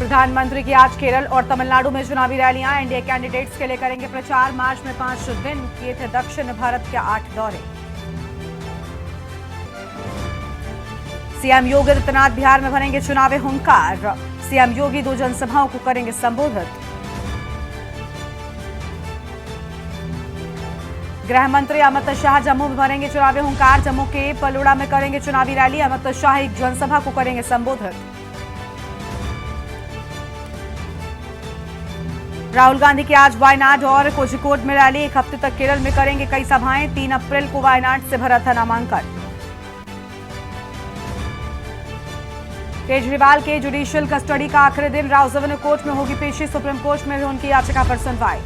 प्रधानमंत्री की आज केरल और तमिलनाडु में चुनावी रैलियां। एनडीए कैंडिडेट्स के लिए करेंगे प्रचार। मार्च में 5 दिन किए थे दक्षिण भारत के 8 दौरे। सीएम योगी आदित्यनाथ बिहार में भरेंगे चुनावी हुंकार। सीएम योगी 2 जनसभाओं को करेंगे संबोधित। गृह मंत्री अमित शाह जम्मू में भरेंगे चुनावी हुंकार। जम्मू के पलोड़ा में करेंगे चुनावी रैली। अमित शाह एक जनसभा को करेंगे संबोधित। राहुल गांधी की आज वायनाड और कोझिकोड में रैली। 1 हफ्ते तक केरल में करेंगे कई सभाएं। 3 अप्रैल को वायनाड से भरा था नामांकन। केजरीवाल के जुडिशियल कस्टडी का आखिरी दिन। राउज रेवेन्यू कोर्ट में होगी पेशी। सुप्रीम कोर्ट में उनकी याचिका पर सुनवाई।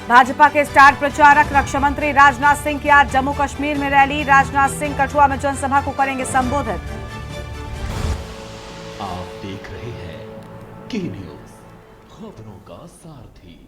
भाजपा के स्टार प्रचारक रक्षा मंत्री राजनाथ सिंह की आज जम्मू कश्मीर में रैली। राजनाथ सिंह कठुआ में जनसभा को करेंगे संबोधित। आप देख रहे हैं के न्यूज, खबरों का सारथी।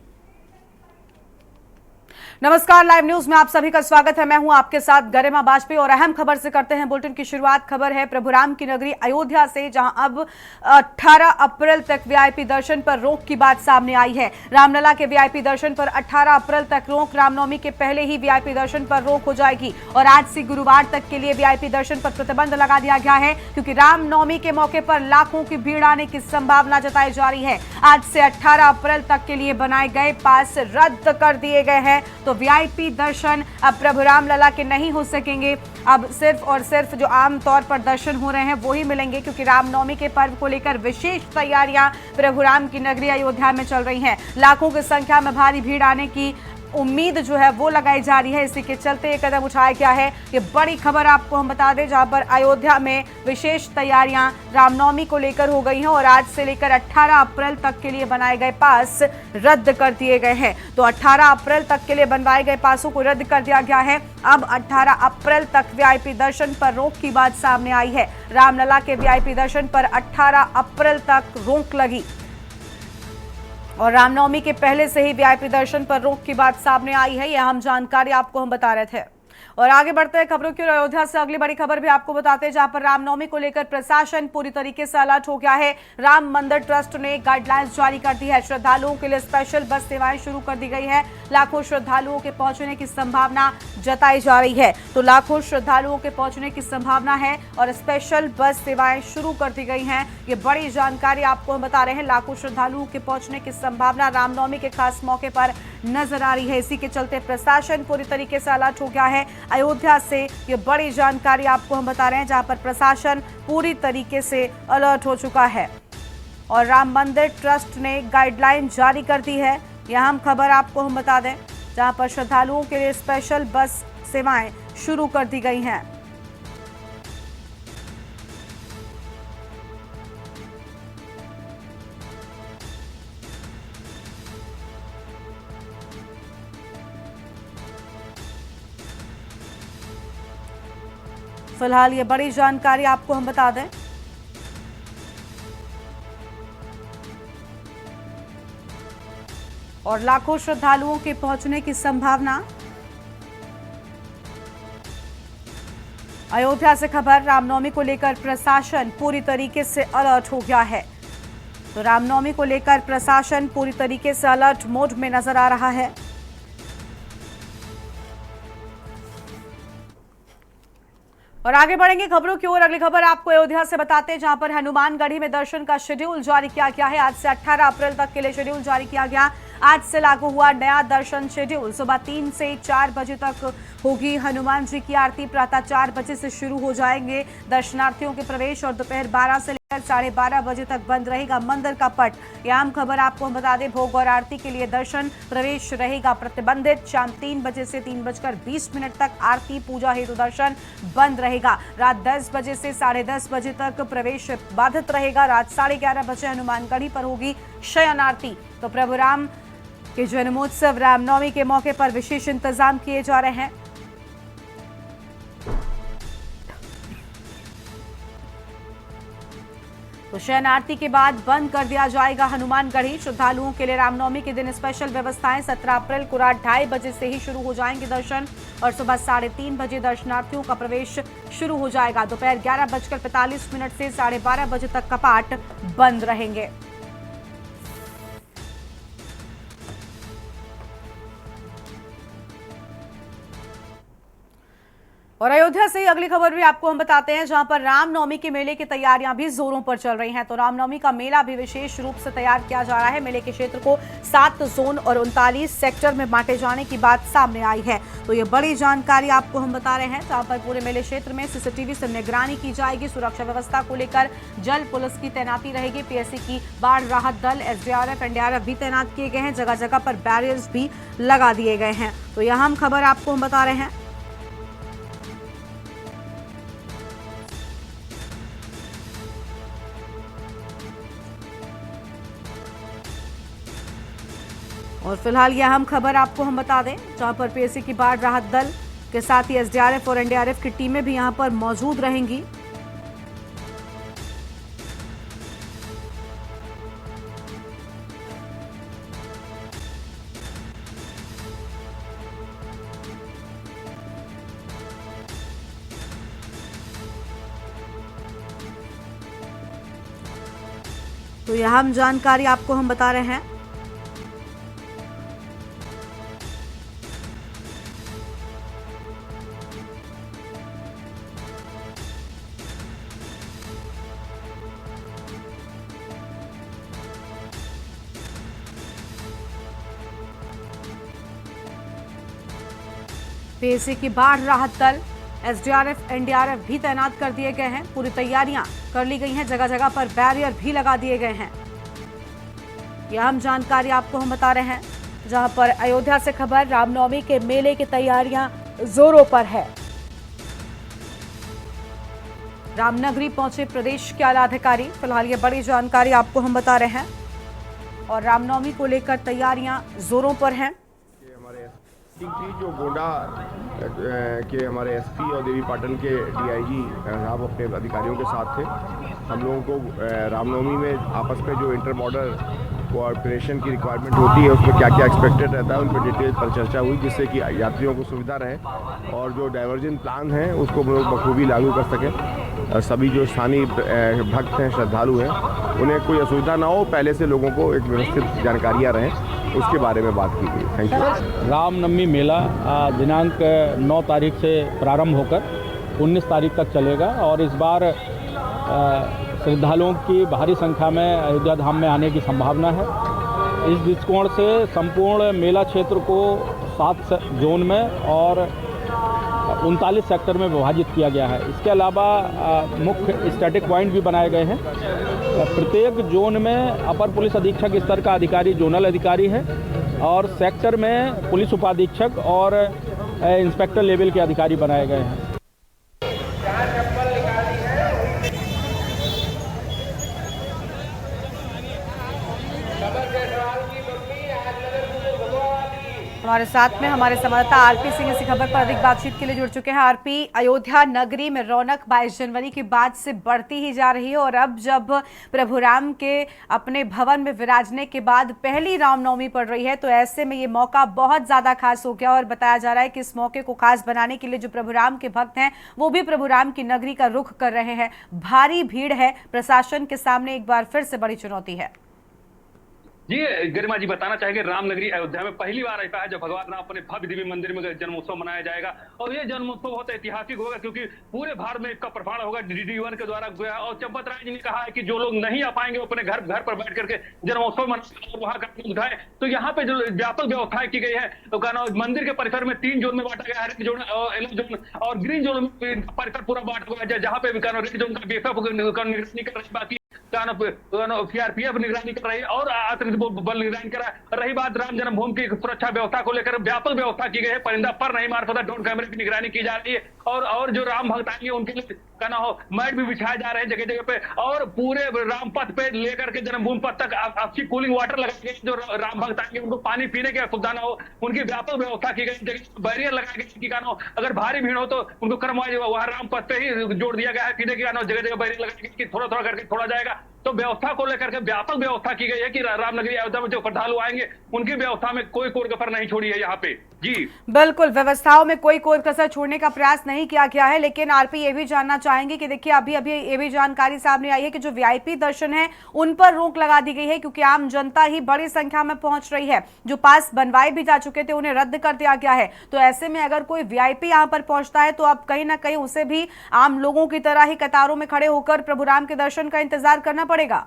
नमस्कार, लाइव न्यूज में आप सभी का स्वागत है। मैं हूं आपके साथ गरिमा बाजपेयी और अहम खबर से करते हैं बुलेटिन की शुरुआत। खबर है प्रभु राम की नगरी अयोध्या से, जहां अब 18 अप्रैल तक वीआईपी दर्शन पर रोक की बात सामने आई है। रामलला के वीआईपी दर्शन पर 18 अप्रैल तक रोक। रामनवमी के पहले ही वीआईपी दर्शन पर रोक हो जाएगी और आज से गुरुवार तक के लिए वीआईपी दर्शन पर प्रतिबंध लगा दिया गया है, क्योंकि रामनवमी के मौके पर लाखों की भीड़ आने की संभावना जताई जा रही है। आज से 18 अप्रैल तक के लिए बनाए गए पास रद्द कर दिए गए हैं, तो वीआईपी दर्शन अब प्रभु रामलला के नहीं हो सकेंगे। अब सिर्फ और सिर्फ जो आम तौर पर दर्शन हो रहे हैं वो ही मिलेंगे, क्योंकि रामनवमी के पर्व को लेकर विशेष तैयारियां प्रभु राम की नगरी अयोध्या में चल रही हैं। लाखों की संख्या में भारी भीड़ आने की उम्मीद जो है वो लगाई जा रही है। इसी के चलते ये कदम उठाया गया है। ये बड़ी खबर आपको हम बता दें, जहां पर अयोध्या में विशेष तैयारियां रामनवमी को लेकर हो गई हैं और आज से लेकर 18 अप्रैल तक के लिए बनाए गए पास रद्द कर दिए गए हैं। तो 18 अप्रैल तक के लिए बनवाए गए पासों को रद्द कर दिया गया है। अब 18 अप्रैल तक वीआईपी दर्शन पर रोक की बात सामने आई है। रामलला के वीआईपी दर्शन पर 18 अप्रैल तक रोक लगी और रामनवमी के पहले से ही वीआईपी दर्शन पर रोक की बात सामने आई है। यह अहम जानकारी आपको हम बता रहे थे। और आगे बढ़ते हैं खबरों की ओर। अयोध्या से अगली बड़ी खबर भी आपको बताते हैं, जहां पर रामनवमी को लेकर प्रशासन पूरी तरीके से अलर्ट हो गया है। राम मंदिर ट्रस्ट ने गाइडलाइंस जारी कर दी है। श्रद्धालुओं के लिए स्पेशल बस सेवाएं शुरू कर दी गई है। लाखों श्रद्धालुओं के पहुंचने की संभावना जताई जा रही है। तो लाखों श्रद्धालुओं के पहुंचने की संभावना है और स्पेशल बस सेवाएं शुरू कर दी गई हैं। ये बड़ी जानकारी आपको हम बता रहे हैं। लाखों श्रद्धालुओं के पहुंचने की संभावना रामनवमी के खास मौके पर नजर आ रही है। इसी के चलते प्रशासन पूरी तरीके से अलर्ट हो गया है। अयोध्या से ये बड़ी जानकारी आपको हम बता रहे हैं, जहां पर प्रशासन पूरी तरीके से अलर्ट हो चुका है और राम मंदिर ट्रस्ट ने गाइडलाइन जारी कर दी है। यह अहम खबर आपको हम बता दें, जहां पर श्रद्धालुओं के लिए स्पेशल बस सेवाएं शुरू कर दी गई हैं। फिलहाल ये बड़ी जानकारी आपको हम बता दें। और लाखों श्रद्धालुओं के पहुंचने की संभावना। अयोध्या से खबर, रामनवमी को लेकर प्रशासन पूरी तरीके से अलर्ट हो गया है। तो रामनवमी को लेकर प्रशासन पूरी तरीके से अलर्ट मोड में नजर आ रहा है। और आगे बढ़ेंगे खबरों की ओर। अगली खबर आपको अयोध्या से बताते हैं, जहां पर हनुमानगढ़ी में दर्शन का शेड्यूल जारी किया गया है। आज से 18 अप्रैल तक के लिए शेड्यूल जारी किया गया। आज से लागू हुआ नया दर्शन शेड्यूल। सुबह 3 से 4 बजे तक होगी हनुमान जी की आरती। प्रातः 4 बजे से शुरू हो जाएंगे दर्शनार्थियों के प्रवेश और दोपहर 12 से लेकर 12:30 बजे तक बंद रहेगा मंदिर का पट। यह आम खबर आपको हम बता दें। भोग और आरती के लिए दर्शन प्रवेश रहेगा प्रतिबंधित। शाम 3 बजे से 3:20 तक आरती पूजा हेतु दर्शन बंद रहेगा। रात 10 बजे से 10:30 बजे तक प्रवेश बाधित रहेगा। रात 11:30 बजे हनुमानगढ़ी पर होगी शयन आरती। तो प्रभु राम के जन्मोत्सव रामनवमी के मौके पर विशेष इंतजाम किए जा रहे हैं। तो शयन आरती के बाद बंद कर दिया जाएगा हनुमानगढ़ी। श्रद्धालुओं के लिए रामनवमी के दिन स्पेशल व्यवस्थाएं। 17 अप्रैल को रात 2:30 बजे से ही शुरू हो जाएंगे दर्शन और सुबह 3:30 बजे दर्शनार्थियों का प्रवेश शुरू हो जाएगा। दोपहर 11:45 से 12:30 बजे तक कपाट बंद रहेंगे। और अयोध्या से अगली खबर भी आपको हम बताते हैं, जहां पर रामनवमी के मेले की तैयारियां भी जोरों पर चल रही हैं। तो रामनवमी का मेला भी विशेष रूप से तैयार किया जा रहा है। मेले के क्षेत्र को 7 जोन और 39 सेक्टर में बांटे जाने की बात सामने आई है। तो ये बड़ी जानकारी आपको हम बता रहे हैं, जहां पर पूरे मेले क्षेत्र में सीसीटीवी से निगरानी की जाएगी। सुरक्षा व्यवस्था को लेकर जल पुलिस की तैनाती रहेगी। पीएससी की बाढ़ राहत दल, एसडीआरएफ, एनडीआरएफ भी तैनात किए गए हैं। जगह जगह पर बैरियर्स भी लगा दिए गए हैं। तो यह अहम खबर आपको हम बता रहे हैं। और फिलहाल यह अहम खबर आपको हम बता दें, जहां पर पीएससी की बाढ़ राहत दल के साथ ही एसडीआरएफ और एनडीआरएफ की टीमें भी यहां पर मौजूद रहेंगी। तो यह अहम जानकारी आपको हम बता रहे हैं। पीएससी की बाढ़ राहत दल, एसडीआरएफ, एनडीआरएफ भी तैनात कर दिए गए हैं। पूरी तैयारियां कर ली गई हैं। जगह जगह पर बैरियर भी लगा दिए गए हैं। यह अहम जानकारी आपको हम बता रहे हैं, जहां पर अयोध्या से खबर, रामनवमी के मेले की तैयारियां जोरों पर है। रामनगरी पहुंचे प्रदेश के आला अधिकारी। फिलहाल ये बड़ी जानकारी आपको हम बता रहे हैं। और रामनवमी को लेकर तैयारियां जोरों पर हैं। थी जो गोंडा के हमारे एसपी और देवी पाटन के डीआईजी साहब अपने अधिकारियों के साथ थे। हम लोगों को रामनवमी में आपस में जो इंटर बॉर्डर कोऑपरेशन की रिक्वायरमेंट होती है, उसमें क्या क्या एक्सपेक्टेड रहता है, उन पर डिटेल पर चर्चा हुई, जिससे कि यात्रियों को सुविधा रहे और जो डाइवर्जन प्लान है उसको हम लोग बखूबी लागू कर सकें। सभी जो स्थानीय भक्त हैं, श्रद्धालु हैं, उन्हें कोई असुविधा ना हो, पहले से लोगों को एक व्यवस्थित जानकारियाँ रहें, उसके बारे में बात की गई। Thank you. रामनवमी मेला दिनांक 9 तारीख से प्रारंभ होकर 19 तारीख तक चलेगा और इस बार श्रद्धालुओं की भारी संख्या में अयोध्या धाम में आने की संभावना है। इस दृष्टिकोण से संपूर्ण मेला क्षेत्र को 7 जोन में और 39 सेक्टर में विभाजित किया गया है। इसके अलावा मुख्य स्टैटिक पॉइंट भी बनाए गए हैं। प्रत्येक जोन में अपर पुलिस अधीक्षक स्तर का अधिकारी जोनल अधिकारी है और सेक्टर में पुलिस उपाधीक्षक और इंस्पेक्टर लेवल के अधिकारी बनाए गए हैं। हमारे साथ में हमारे संवाददाता आरपी सिंह इसी खबर पर अधिक बातचीत के लिए जुड़ चुके हैं। आरपी, अयोध्या नगरी में रौनक 22 जनवरी के बाद से बढ़ती ही जा रही है और अब जब प्रभु राम के अपने भवन में विराजने के बाद पहली रामनवमी पड़ रही है, तो ऐसे में ये मौका बहुत ज्यादा खास हो गया और बताया जा रहा है कि इस मौके को खास बनाने के लिए जो प्रभु राम के भक्त हैं वो भी प्रभु राम की नगरी का रुख कर रहे हैं। भारी भीड़ है, प्रशासन के सामने एक बार फिर से बड़ी चुनौती है। जी गरिमा जी, बताना चाहेंगे रामनगरी अयोध्या में पहली बार ऐसा है जब भगवान राम अपने भव्य दिव्य मंदिर में जन्मोत्सव मनाया जाएगा और ये जन्मोत्सव बहुत ऐतिहासिक होगा क्योंकि पूरे भारत में इसका प्रसारण होगा DD1 के द्वारा। और चंपत राय जी ने कहा है कि जो लोग नहीं आ पाएंगे अपने घर पर बैठ करके जन्मोत्सव मनाएंगे और वहां का उठाए। तो यहाँ पे जो व्यापक व्यवस्थाएं की गई है, तो मंदिर के परिसर में 3 जोन में बांटा गया है, रेड जोन, येलो जोन और ग्रीन जोन में परिसर पूरा बांटा हुआ है, जहाँ पे रेड जोन का बीएसएफ निगरानी कर रही, बाकी सीआरपीएफ निगरानी कर रही है और अतिरिक्त बल निगरानी कर रहा है। रही बात राम जन्मभूमि की सुरक्षा व्यवस्था को लेकर व्यापक व्यवस्था की गई है। परिंदा पर नहीं मार सकता, ड्रोन कैमरे की निगरानी की जा रही है और जो राम भक्त आएंगे उनके लिए कहना हो मैट भी बिछाए जा रहे हैं जगह जगह पे और पूरे राम पथ पे लेकर के जन्मभूमि पथ तक अच्छी कूलिंग वाटर लगाई गई। जो राम भक्त आएंगे उनको पानी पीने की असुविधा न हो, उनकी व्यापक व्यवस्था की गई। जगह बैरियर लगाए गए कि कहना हो अगर भारी भीड़ हो तो उनको क्रमवाइज वहां राम पथ पे ही जोड़ दिया गया है। पीने की कहना हो जगह जगह बैरियर लगाए गए कि थोड़ा थोड़ा करके छोड़ा जाएगा। तो व्यवस्था को लेकर के व्यापक व्यवस्था की गई है कि रामनगरी अयोध्या में जो श्रद्धालु आएंगे उनकी व्यवस्था में कोई कोर कसर नहीं छोड़ी है यहाँ पे। जी बिल्कुल, व्यवस्थाओं में कोई कसर छोड़ने का प्रयास नहीं किया गया है। लेकिन आरपी ये भी जानना चाहेंगे कि देखिए अभी अभी ये भी जानकारी सामने आई है कि जो वीआईपी दर्शन है उन पर रोक लगा दी गई है, क्योंकि आम जनता ही बड़ी संख्या में पहुंच रही है। जो पास बनवाए भी जा चुके थे उन्हें रद्द कर दिया गया है। तो ऐसे में अगर कोई वीआईपी यहाँ पर पहुंचता है तो अब कहीं ना कहीं उसे भी आम लोगों की तरह ही कतारों में खड़े होकर प्रभु राम के दर्शन का इंतजार करना पड़ेगा।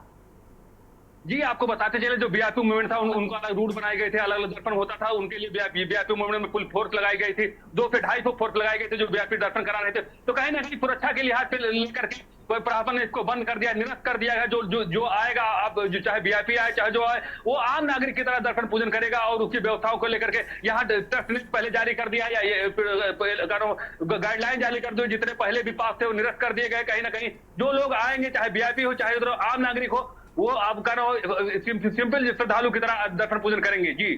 जी, आपको बताते चले जो वीआईपी मूवमेंट था उनको अलग रूट बनाए गए थे, अलग अलग दर्शन होता था उनके लिए। वीआईपी मूवमेंट में फुल फोर्स लगाई गई थी, 2 से 250 फोर्स लगाए गए थे जो वीआईपी दर्शन करा रहे थे। तो कहीं ना कहीं सुरक्षा के लिहाज से लेकर के कोई प्रशासन ने इसको बंद कर दिया, निरस्त कर दिया है। जो आएगा, अब जो चाहे वीआईपी आए चाहे जो आए, वो आम नागरिक की तरह दर्शन पूजन करेगा। और उसकी व्यवस्थाओं को लेकर के यहाँ ट्रस्ट ने पहले जारी कर दिया, या ये गाइडलाइन जारी कर दी। जितने पहले भी पास थे वो निरस्त कर दिए गए। कहीं ना कहीं जो लोग आएंगे, चाहे वीआईपी हो चाहे उधर आम नागरिक हो, वो आप सिंपल श्रद्धालु की तरह दर्शन पूजन करेंगे। जी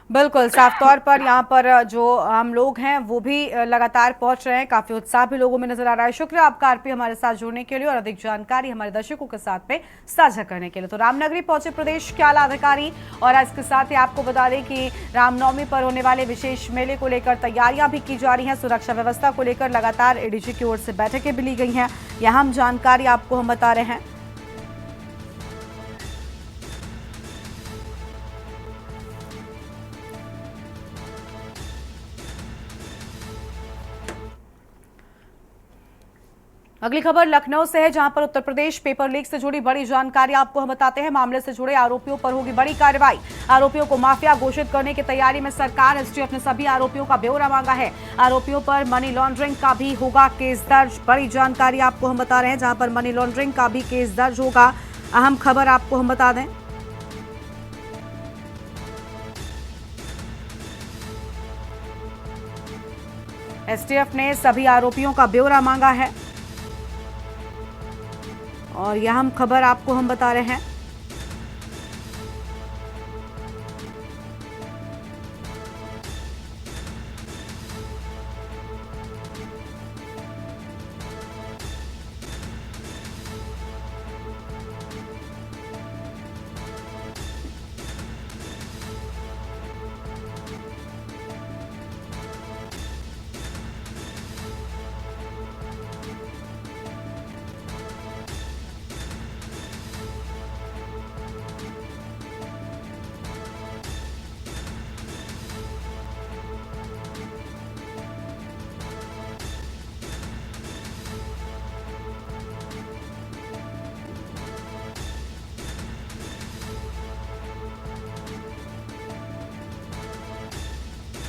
बिल्कुल, साफ तौर पर यहाँ पर जो आम लोग हैं वो भी लगातार पहुंच रहे हैं। काफी उत्साह भी लोगों में नजर आ रहा है। शुक्रिया आपका आरपी हमारे साथ जुड़ने के लिए और अधिक जानकारी हमारे दर्शकों के साथ में साझा करने के लिए। तो रामनगरी पहुंचे प्रदेश के आला अधिकारी, और इसके साथ ही आपको बता दें कि रामनवमी पर होने वाले विशेष मेले को लेकर तैयारियां भी की जा रही हैं। सुरक्षा व्यवस्था को लेकर लगातार एडीजी की ओर से बैठकें भी ली गई हैं। यह अहम जानकारी आपको हम बता रहे हैं। अगली खबर लखनऊ से है, जहां पर उत्तर प्रदेश पेपर लीक से जुड़ी बड़ी जानकारी आपको हम बताते हैं। मामले से जुड़े आरोपियों पर होगी बड़ी कार्रवाई। आरोपियों को माफिया घोषित करने की तैयारी में सरकार। एसटीएफ ने सभी आरोपियों का ब्यौरा मांगा है। आरोपियों पर मनी लॉन्ड्रिंग का भी होगा केस दर्ज। बड़ी जानकारी आपको हम बता रहे हैं, जहां पर मनी लॉन्ड्रिंग का भी केस दर्ज होगा। अहम खबर आपको हम बता दें। एसटीएफ ने सभी आरोपियों का ब्यौरा मांगा है और यह हम खबर आपको हम बता रहे हैं।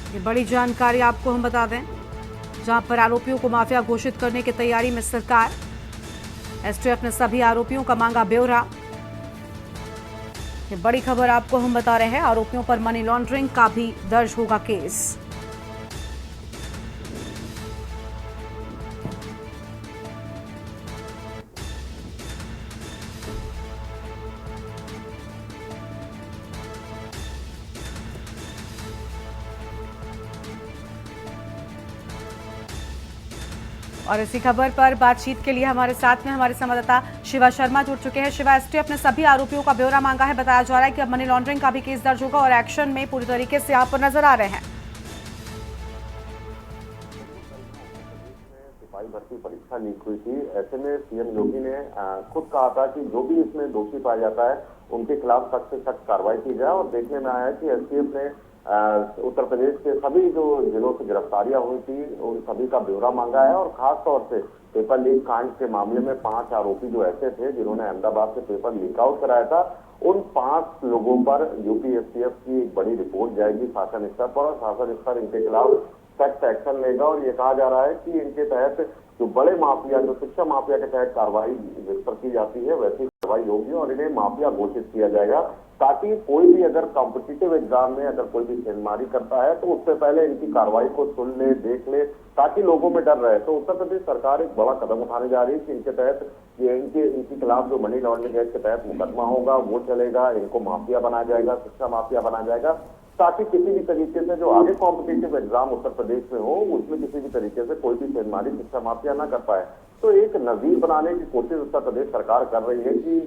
ये बड़ी जानकारी आपको हम बता दें, जहां पर आरोपियों को माफिया घोषित करने की तैयारी में सरकार। एसटीएफ ने सभी आरोपियों का मांगा ब्यौरा। ये बड़ी खबर आपको हम बता रहे हैं। आरोपियों पर मनी लॉन्ड्रिंग का भी दर्ज होगा केस। और इसी खबर पर बातचीत के लिए हमारे साथ में हमारे संवाददाता शिवा शर्मा जुड़ चुके हैं। शिवा, एसटीएफ ने सभी आरोपियों का ब्यौरा मांगा है। बताया जा रहा है कि अब मनी लॉन्ड्रिंग का भी केस दर्ज होगा और एक्शन में पूरी तरीके से यहाँ पर नजर आ रहे हैं। सिपाही भर्ती परीक्षा लीक हुई थी। ऐसे में सीएम योगी ने खुद कहा था कि जो भी इसमें दोषी पाया जाता है उनके खिलाफ सख्त से सख्त कार्रवाई की जाए। और देखने में आया कि एसटीएफ ने उत्तर प्रदेश के सभी जो जिलों से गिरफ्तारियां हुई थी उन सभी का ब्यौरा मांगा है। और खास तौर से पेपर लीक कांड के मामले में 5 आरोपी जो ऐसे थे जिन्होंने अहमदाबाद से पेपर लीक आउट कराया था, उन 5 लोगों पर यूपी एसटीएफ की एक बड़ी रिपोर्ट जाएगी शासन स्तर पर, और शासन स्तर इनके खिलाफ सख्त एक्शन लेगा। और ये कहा जा रहा है कि इनके तहत जो बड़े माफिया, जो शिक्षा माफिया के तहत कार्रवाई जिस पर की जाती है वैसी कार्रवाई होगी और इन्हें माफिया घोषित किया जाएगा, ताकि कोई भी अगर कॉम्पिटिटिव एग्जाम में अगर कोई भी छेड़मारी करता है तो उससे पहले इनकी कार्रवाई को सुन ले, देख ले, ताकि लोगों में डर रहे। तो उत्तर प्रदेश सरकार एक बड़ा कदम उठाने जा रही है कि इनके तहत इनके खिलाफ जो मनी लॉन्ड्रिंग एक्ट के तहत मुकदमा होगा वो चलेगा, इनको माफिया बनाया जाएगा, शिक्षा माफिया बनाया जाएगा, ताकि किसी भी तरीके से जो आगे कॉम्पिटिटिव एग्जाम उत्तर प्रदेश में हो उसमें किसी भी तरीके से कोई भी छेड़मारी शिक्षा माफिया ना कर पाए। तो एक नजीर बनाने की कोशिश उत्तर प्रदेश सरकार कर रही है कि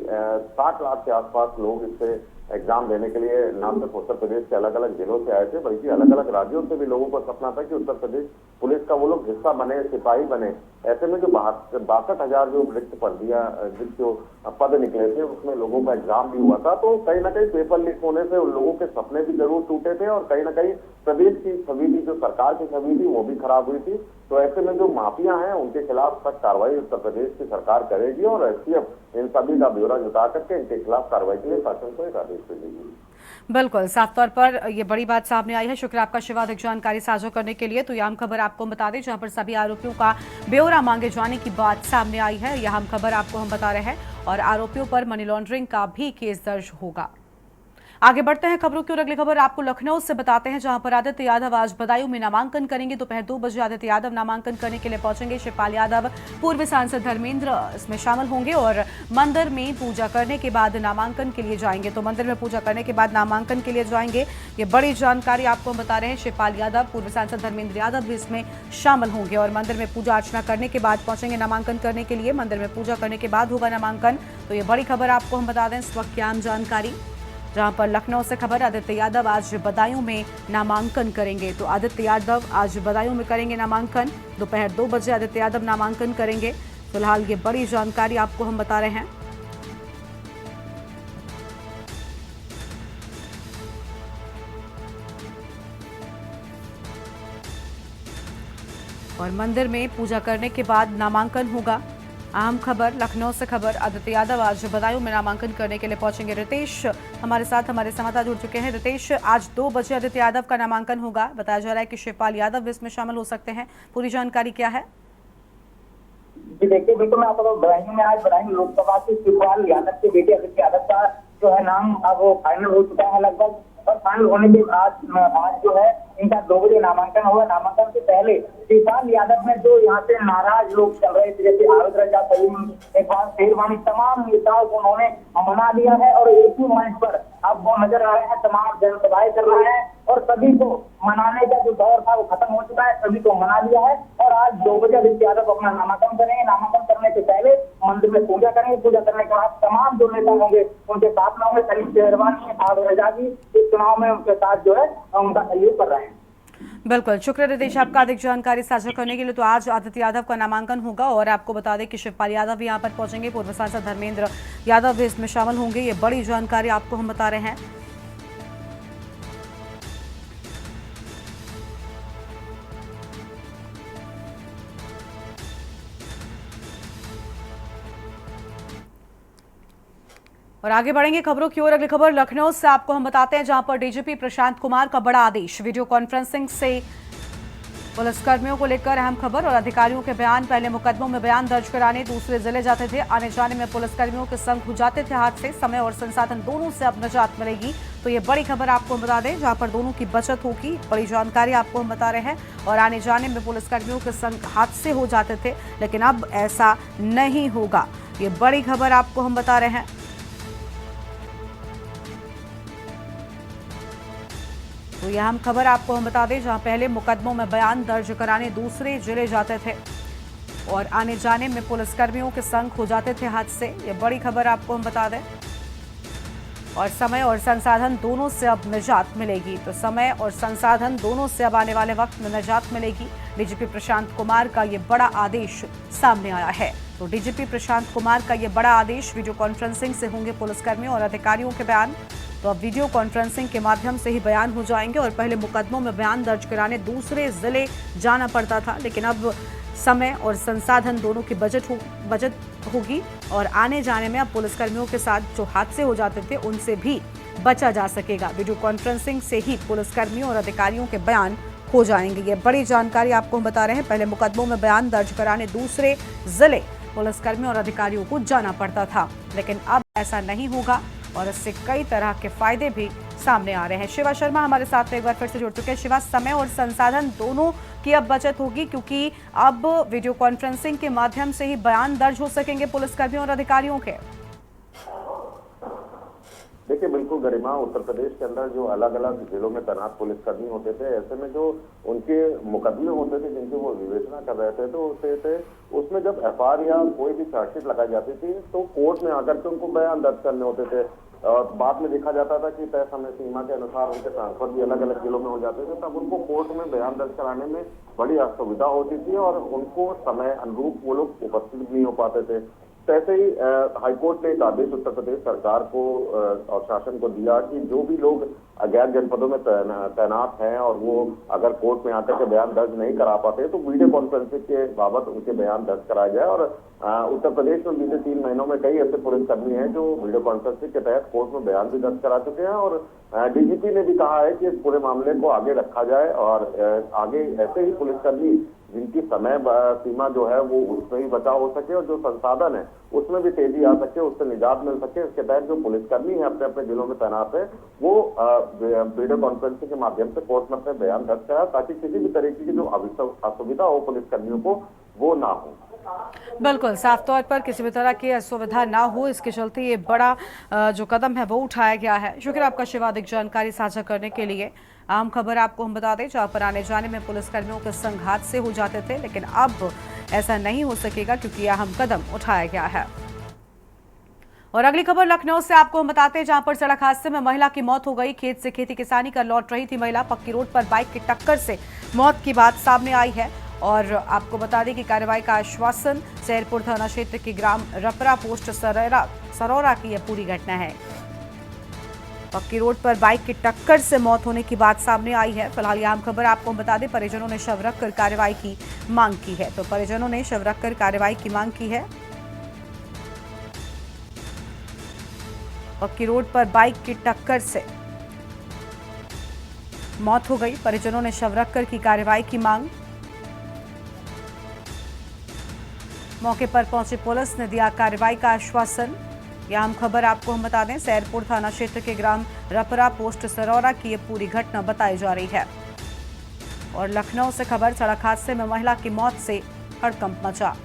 60 लाख के आसपास लोग इससे एग्जाम देने के लिए न सिर्फ उत्तर प्रदेश के अलग अलग जिलों से आए थे, बल्कि अलग अलग राज्यों से भी लोगों को सपना था कि उत्तर प्रदेश पुलिस का वो लोग हिस्सा बने, सिपाही बने। ऐसे में जो 62,000 जो रिक्त जो पद निकले थे, उसमें लोगों का एग्जाम भी हुआ था। तो कहीं ना कहीं पेपर लीक होने से उन लोगों के सपने भी जरूर टूटे थे और कहीं ना कहीं प्रदेश की छवि थी, जो सरकार की छवि थी, वो भी खराब हुई थी। तो ऐसे में जो माफिया हैं उनके खिलाफ सख्त कार्रवाई उत्तर प्रदेश की सरकार करेगी और एसटीएफ इन सभी का ब्यौरा जुटा करके इनके खिलाफ कार्रवाई के लिए शासन को एक आदेश भेजेगी। बिल्कुल, साफ तौर पर ये बड़ी बात सामने आई है। शुक्र आपका शिवा, अधिक जानकारी साझा करने के लिए। तो यह हम खबर आपको हम बता दें जहां पर सभी आरोपियों का ब्यौरा मांगे जाने की बात सामने आई है। यह हम खबर आपको हम बता रहे हैं और आरोपियों पर मनी लॉन्ड्रिंग का भी केस दर्ज होगा। आगे बढ़ते हैं खबरों की और अगली खबर आपको लखनऊ से बताते हैं जहां पर आदित्य यादव आज बदायूं में नामांकन करेंगे। दोपहर 2 बजे आदित्य यादव नामांकन करने के लिए पहुंचेंगे। शिवपाल यादव पूर्व सांसद धर्मेंद्र इसमें शामिल होंगे और मंदिर में पूजा करने के बाद नामांकन के लिए जाएंगे। तो मंदिर में पूजा करने के बाद नामांकन के लिए जाएंगे, ये बड़ी जानकारी आपको हम बता रहे हैं। शिवपाल यादव, पूर्व सांसद धर्मेंद्र यादव भी इसमें शामिल होंगे और मंदिर में पूजा अर्चना करने के बाद पहुंचेंगे नामांकन करने के लिए। मंदिर में पूजा करने के बाद होगा नामांकन। तो ये बड़ी खबर आपको हम बता दें इस वक्त की आम जानकारी, जहां पर लखनऊ से खबर आदित्य यादव आज बदायूं में नामांकन करेंगे। तो आदित्य यादव आज बदायूं में करेंगे नामांकन। दोपहर 2 बजे आदित्य यादव नामांकन करेंगे। फिलहाल ये बड़ी जानकारी आपको हम बता रहे हैं। और मंदिर में पूजा करने के बाद नामांकन होगा। अहम खबर लखनऊ से खबर, आदित्य यादव आज बदायूं में नामांकन करने के लिए पहुंचेंगे। रितेश हमारे साथ, हमारे संवाददाता जुड़ चुके हैं। रितेश, आज 2 बजे आदित्य यादव का नामांकन होगा। बताया जा रहा है कि शिवपाल यादव भी इसमें शामिल हो सकते हैं। पूरी जानकारी क्या है? जी देखिए, बिल्कुल मैं आपको बदायूं में आज बदायूं लोकसभा से शिवपाल यादव के बेटे आदित्य यादव का जो है नाम अब फाइनल हो चुका है लगभग। और फाइनल होने के बाद आज जो है इनका 2 बजे नामांकन हुआ। नामांकन से पहले शिवपाल यादव में जो यहाँ से नाराज लोग चल रहे थे, जैसे आविद रजा, सलीम इकबाल, शेरवानी, तमाम नेताओं को उन्होंने मना लिया है और एक ही मंच पर अब वो नजर आ रहे हैं, तमाम जनसभाएं कर रहे हैं और सभी को मनाने का जो दौर था वो खत्म हो चुका है, सभी को मना लिया है। और आज 2 बजे आदित्य यादव अपना नामांकन करेंगे। नामांकन करने से पहले मंदिर में पूजा करेंगे। पूजा करने के बाद तमाम जो नेता होंगे उनके साथ में होंगे। सलीम, शेरवानी, आविद रजा भी इस चुनाव में उनके साथ जो है उनका सहयोग कर रहे हैं। बिल्कुल, शुक्र रितेश आपका अधिक जानकारी साझा करने के लिए। तो आज आदित्य यादव का नामांकन होगा और आपको बता दें कि शिवपाल यादव भी यहाँ पर पहुंचेंगे। पूर्व सांसद धर्मेंद्र यादव भी इसमें शामिल होंगे। ये बड़ी जानकारी आपको हम बता रहे हैं। और आगे बढ़ेंगे खबरों की ओर। अगली खबर लखनऊ से आपको हम बताते हैं जहां पर डीजीपी प्रशांत कुमार का बड़ा आदेश। वीडियो कॉन्फ्रेंसिंग से पुलिसकर्मियों को लेकर अहम खबर और अधिकारियों के बयान। पहले मुकदमों में बयान दर्ज कराने दूसरे जिले जाते थे, आने जाने में पुलिसकर्मियों के संग हो जाते थे हादसे। समय और संसाधन दोनों से अब निजात मिलेगी। तो ये बड़ी खबर आपको हम बता दें जहां पर दोनों की बचत होगी। बड़ी जानकारी आपको हम बता रहे हैं। और आने जाने में पुलिसकर्मियों के संग हादसे हो जाते थे, लेकिन अब ऐसा नहीं होगा। ये बड़ी खबर आपको हम बता रहे हैं। तो यह हम खबर आपको हम बता दें जहां पहले मुकदमों में बयान दर्ज कराने दूसरे जिले जाते थे और आने जाने में पुलिसकर्मियों के संग हो जाते थे हादसे। ये बड़ी खबर आपको हम बता दें। और समय और संसाधन दोनों से अब निजात मिलेगी। तो समय और संसाधन दोनों से अब आने वाले वक्त में निजात मिलेगी। डीजीपी प्रशांत कुमार का ये बड़ा आदेश सामने आया है। तो डीजीपी प्रशांत कुमार का ये बड़ा आदेश, वीडियो कॉन्फ्रेंसिंग से होंगे पुलिसकर्मियों और अधिकारियों के बयान। तो अब वीडियो कॉन्फ्रेंसिंग के माध्यम से ही बयान हो जाएंगे। और पहले मुकदमों में बयान दर्ज कराने दूसरे जिले जाना पड़ता था, लेकिन अब समय और संसाधन दोनों की बचत होगी और आने जाने में अब पुलिसकर्मियों के साथ जो हादसे हो जाते थे उनसे भी बचा जा सकेगा। वीडियो कॉन्फ्रेंसिंग से ही पुलिसकर्मियों और अधिकारियों के बयान हो जाएंगे। ये बड़ी जानकारी आपको हम बता रहे हैं। पहले मुकदमों में बयान दर्ज कराने दूसरे जिले पुलिसकर्मियों और अधिकारियों को जाना पड़ता था, लेकिन अब ऐसा नहीं होगा और इससे कई तरह के फायदे भी सामने आ रहे हैं। शिवा शर्मा हमारे साथ एक बार फिर से जुड़ चुके हैं। शिवा, समय और संसाधन दोनों की अब बचत होगी क्योंकि अब वीडियो कॉन्फ्रेंसिंग के माध्यम से ही बयान दर्ज हो सकेंगे पुलिसकर्मियों और अधिकारियों के। देखिए बिल्कुल गरिमा, उत्तर प्रदेश के अंदर जो अलग अलग जिलों में तैनात पुलिसकर्मी होते थे, ऐसे में जो उनके मुकदमे होते थे जिनकी वो विवेचना कर रहे थे, तो उसमें जब एफआईआर या कोई भी चार्जशीट लगाई जाती थी तो कोर्ट में आकर के उनको बयान दर्ज करने होते थे। और बाद में देखा जाता था कि तय समय सीमा के अनुसार उनके ट्रांसफर भी अलग अलग जिलों में हो जाते थे, तब उनको कोर्ट में बयान दर्ज कराने में बड़ी असुविधा होती थी और उनको समय अनुरूप वो लोग उपस्थित नहीं हो पाते थे। तो ऐसे ही हाईकोर्ट ने एक आदेश उत्तर प्रदेश सरकार को और शासन को दिया कि जो भी लोग अज्ञात जनपदों में तैनात हैं और वो अगर कोर्ट में आकर के बयान दर्ज नहीं करा पाते तो वीडियो कॉन्फ्रेंसिंग के बाबत उनके बयान दर्ज कराया जाए। और उत्तर प्रदेश में बीते 3 महीनों में कई ऐसे पुलिसकर्मी हैं जो वीडियो कॉन्फ्रेंसिंग के तहत कोर्ट में बयान भी दर्ज करा चुके हैं और डीजीपी ने भी कहा है कि इस पूरे मामले को आगे रखा जाए और आगे ऐसे ही पुलिसकर्मी जिनकी समय सीमा जो है वो उसमें ही बचाव हो सके और जो संसाधन है उसमें भी तेजी आ सके, उससे निजात मिल सके। इसके तहत जो पुलिसकर्मी है अपने अपने जिलों में तैनात है वो वीडियो कॉन्फ्रेंसिंग के माध्यम से कोर्ट में अपने बयान दर्ज कराए ताकि किसी भी तरीके की जो असुविधा हो पुलिसकर्मियों को वो ना हो। बिल्कुल, साफ तौर पर किसी भी तरह की असुविधा ना हो, इसके चलते ये बड़ा जो कदम है वो उठाया गया है। शुक्रिया आपका शिवा, अधिक जानकारी साझा करने के लिए। आम खबर आपको हम बता दें, जहां पर आने जाने में पुलिसकर्मियों के संघात से हो जाते थे, लेकिन अब ऐसा नहीं हो सकेगा क्योंकि यह अहम कदम उठाया गया है। और अगली खबर लखनऊ से आपको हम बताते हैं, जहां पर सड़क हादसे में महिला की मौत हो गई। खेत से खेती किसानी कर लौट रही थी महिला, पक्की रोड पर बाइक की टक्कर से मौत की बात सामने आई है। और आपको बता दें कि कार्रवाई का आश्वासन, सैरपुर थाना क्षेत्र के ग्राम रपरा पोस्ट सरौरा की यह पूरी घटना है। पक्की रोड पर बाइक की टक्कर से मौत होने की बात सामने आई है। फिलहाल आम खबर आपको बता दें, परिजनों ने शव रखकर कार्रवाई की मांग की है। तो परिजनों ने शव रखकर कार्रवाई की मांग की है। पक्की रोड पर बाइक की टक्कर से मौत हो गई, परिजनों ने शव रखकर की कार्रवाई की मांग। मौके पर पहुंची पुलिस ने दिया कार्रवाई का आश्वासन। यह अहम खबर आपको हम बता दें, सैरपुर थाना क्षेत्र के ग्राम रपरा पोस्ट सरौरा की यह पूरी घटना बताई जा रही है। और लखनऊ से खबर, सड़क हादसे में महिला की मौत से हड़कंप मचा।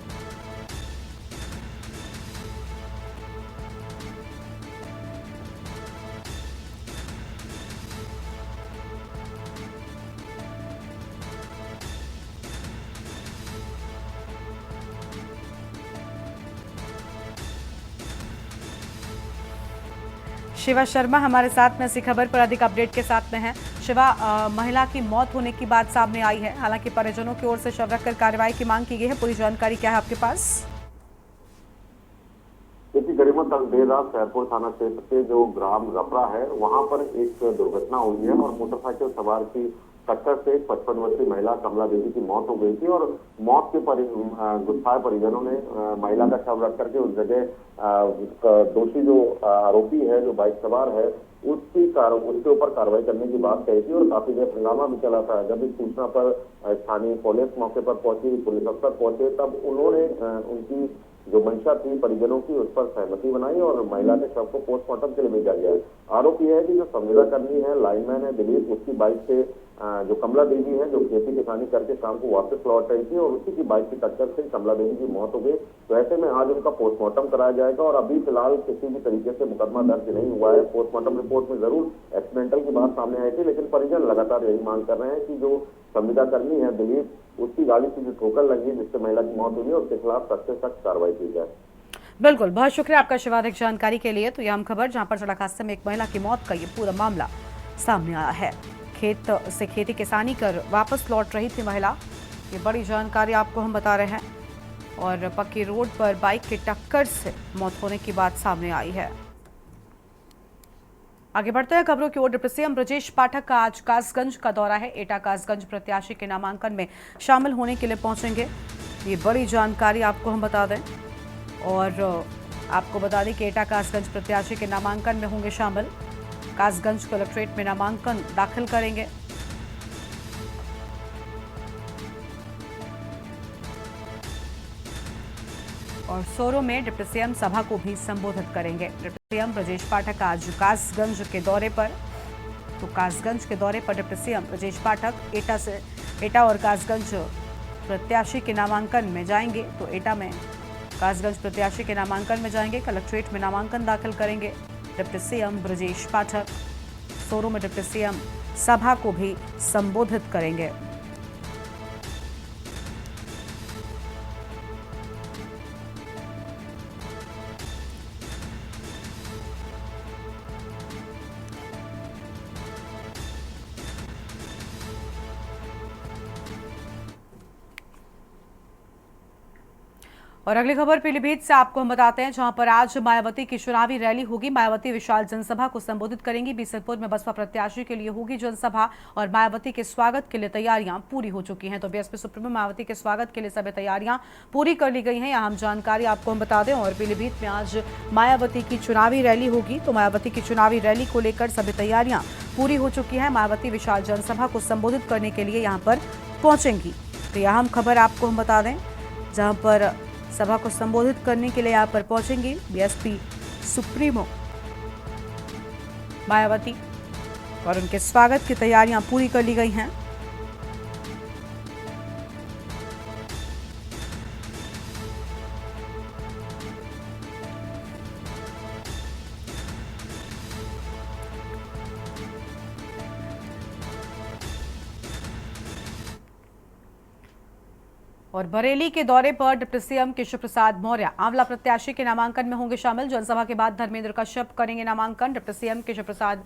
शिवा शर्मा हमारे साथ में इसी खबर पर अधिक अपडेट के साथ में हैं। शिवा, महिला की मौत होने की बात सामने आई है, हालांकि परिजनों की ओर से शव रखकर कार्रवाई की मांग की गई है। पूरी जानकारी क्या है आपके पास? देखिए गरिमा, कल देर रात सैरपुर थाना क्षेत्र के जो ग्राम रपरा है वहां पर एक दुर्घटना हुई है और मोटरसाइकिल सवार की टक्कर से 55 वर्षीय महिला कमला देवी की मौत हो गई थी। और मौत के गुस्साए परिजनों ने महिला का शव रख करके उस जगह दोषी जो आरोपी है, जो बाइक सवार है, उसके ऊपर कार्रवाई करने की बात कही थी। और काफी देर हंगामा भी चला था। जब इस सूचना पर स्थानीय पुलिस मौके पर पहुंची, पुलिस अफसर पहुंचे, तब उन्होंने उनकी जो मंशा थी परिजनों की उस पर सहमति बनाई और महिला के शव को पोस्टमार्टम के लिए भेजा गया। आरोपी है कि जो संविदा कर्मी है, लाइनमैन है दिलीप, उसकी बाइक से जो कमला देवी है जो खेती किसानी करके शाम को वापस लौट रही थी और उसी की बाइक की टक्कर से कमला देवी की मौत हो गई। तो ऐसे में आज उनका पोस्टमार्टम कराया जाएगा और अभी फिलहाल किसी भी तरीके से मुकदमा दर्ज नहीं हुआ है। पोस्टमार्टम रिपोर्ट में जरूर एक्सीडेंटल की बात सामने आई थी, लेकिन परिजन लगातार यही मांग कर रहे हैं कि जो संविदा कर्मी है दिलीप, उसकी गाड़ी से जो ठोकर लगी जिससे महिला की मौत हुई है उसके खिलाफ सख्त से सख्त कार्रवाई की जाए। बिल्कुल, बहुत शुक्रिया आपका शिवा, अधिक जानकारी के लिए। तो यह हम खबर, जहां पर सड़क हादसे में एक महिला की मौत का ये पूरा मामला सामने आया है। खेत से खेती किसानी कर वापस लौट रही थी महिला, ये बड़ी जानकारी आपको हम बता रहे हैं। और पक्की रोड पर बाइक की टक्कर से मौत होने की बात सामने आई है। आगे बढ़ते हैं खबरों की ओर। डिप्टी सीएम ब्रजेश पाठक का आज कासगंज का दौरा है। एटा कासगंज प्रत्याशी के नामांकन में शामिल होने के लिए पहुंचेंगे, ये बड़ी जानकारी आपको हम बता दें। और आपको बता दें कि एटा कासगंज प्रत्याशी के नामांकन में होंगे शामिल। कासगंज कलेक्ट्रेट में नामांकन दाखिल करेंगे। और सोरो में डिप्टी सीएम सभा को भी संबोधित करेंगे। डिप्टी सीएम ब्रजेश पाठक आज कासगंज के दौरे पर, तो कासगंज के दौरे पर डिप्टी सीएम ब्रजेश पाठक एटा और कासगंज प्रत्याशी के नामांकन में जाएंगे। तो एटा में कासगंज प्रत्याशी के नामांकन में जाएंगे, कलेक्ट्रेट में नामांकन दाखिल करेंगे डिप्टी सीएम ब्रजेश पाठक। सोरो में डिप्टी सीएम सभा को भी संबोधित करेंगे। और अगली खबर पीलीभीत से आपको हम बताते हैं, जहां पर आज मायावती की चुनावी रैली होगी। मायावती विशाल जनसभा को संबोधित करेंगी। बीसलपुर में बसपा प्रत्याशी के लिए होगी जनसभा और मायावती के स्वागत के लिए तैयारियां पूरी हो चुकी हैं। तो बीएसपी सुप्रीमो मायावती के स्वागत के लिए सभी तैयारियां पूरी कर ली गई हैं। अहम जानकारी आपको हम बता दें। और पीलीभीत में आज मायावती की चुनावी रैली होगी, तो मायावती की चुनावी रैली को लेकर सभी तैयारियां पूरी हो चुकी है। मायावती विशाल जनसभा को संबोधित करने के लिए यहाँ पर पहुंचेंगी। तो यह अहम खबर आपको हम बता दें, जहां पर सभा को संबोधित करने के लिए यहाँ पर पहुंचेंगी बीएसपी सुप्रीमो मायावती और उनके स्वागत की तैयारियां पूरी कर ली गई हैं। और बरेली के दौरे पर डिप्टी सीएम केशव प्रसाद मौर्य आंवला प्रत्याशी के नामांकन में होंगे शामिल। जनसभा के बाद धर्मेंद्र कश्यप करेंगे नामांकन। डिप्टी सीएम केशव प्रसाद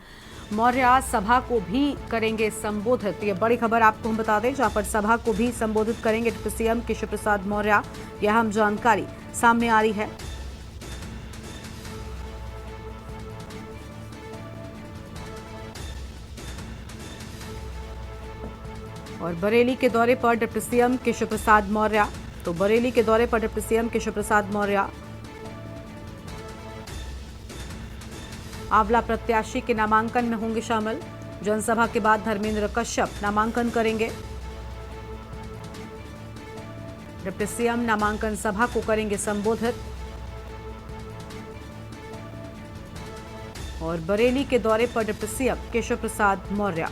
मौर्य सभा को भी करेंगे संबोधित। ये बड़ी खबर आपको हम बता दें, जहां पर सभा को भी संबोधित करेंगे डिप्टी सीएम केशव प्रसाद मौर्य। यह अहम जानकारी सामने आ रही है। और बरेली के दौरे पर डिप्टी सीएम केशव प्रसाद मौर्य, तो बरेली के दौरे पर डिप्टी सीएम केशव प्रसाद मौर्य आंवला प्रत्याशी के नामांकन में होंगे शामिल। जनसभा के बाद धर्मेंद्र कश्यप नामांकन करेंगे। डिप्टी सीएम नामांकन सभा को करेंगे संबोधित। और बरेली के दौरे पर डिप्टी सीएम केशव प्रसाद मौर्य।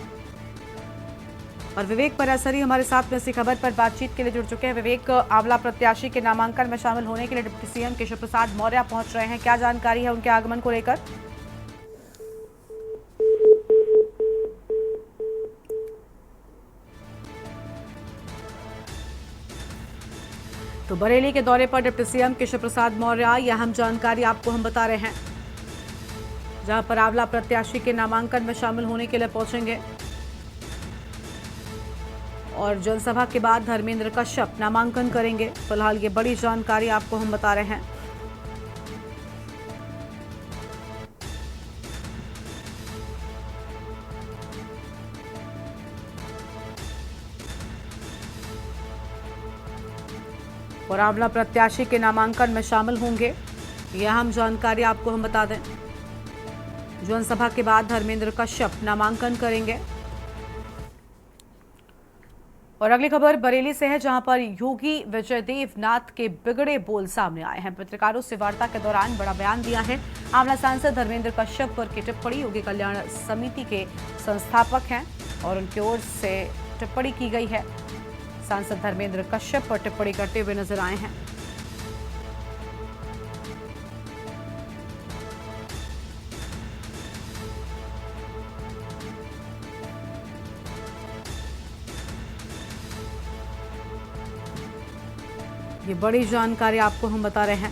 और विवेक परासरी हमारे साथ में इसी खबर पर बातचीत के लिए जुड़ चुके हैं। विवेक, आंवला प्रत्याशी के नामांकन में शामिल होने के लिए डिप्टी सीएम केशव प्रसाद मौर्य पहुंच रहे हैं, क्या जानकारी है उनके आगमन को लेकर? तो बरेली के दौरे पर डिप्टी सीएम केशव प्रसाद मौर्य, यह अहम जानकारी आपको हम बता रहे हैं, जहां पर आंवला प्रत्याशी के नामांकन में शामिल होने के लिए पहुंचेंगे। और जनसभा के बाद धर्मेंद्र कश्यप नामांकन करेंगे। फिलहाल ये बड़ी जानकारी आपको हम बता रहे हैं। और आंवला प्रत्याशी के नामांकन में शामिल होंगे, यह अहम जानकारी आपको हम बता दें। जनसभा के बाद धर्मेंद्र कश्यप नामांकन करेंगे। और अगली खबर बरेली से है, जहां पर योगी विजयदेव नाथ के बिगड़े बोल सामने आए हैं। पत्रकारों से वार्ता के दौरान बड़ा बयान दिया है। आंवला सांसद धर्मेंद्र कश्यप पर की टिप्पणी, योगी कल्याण समिति के संस्थापक हैं और उनकी ओर से टिप्पणी की गई है। सांसद धर्मेंद्र कश्यप पर टिप्पणी करते हुए नजर आए हैं। ये बड़ी जानकारी आपको हम बता रहे हैं।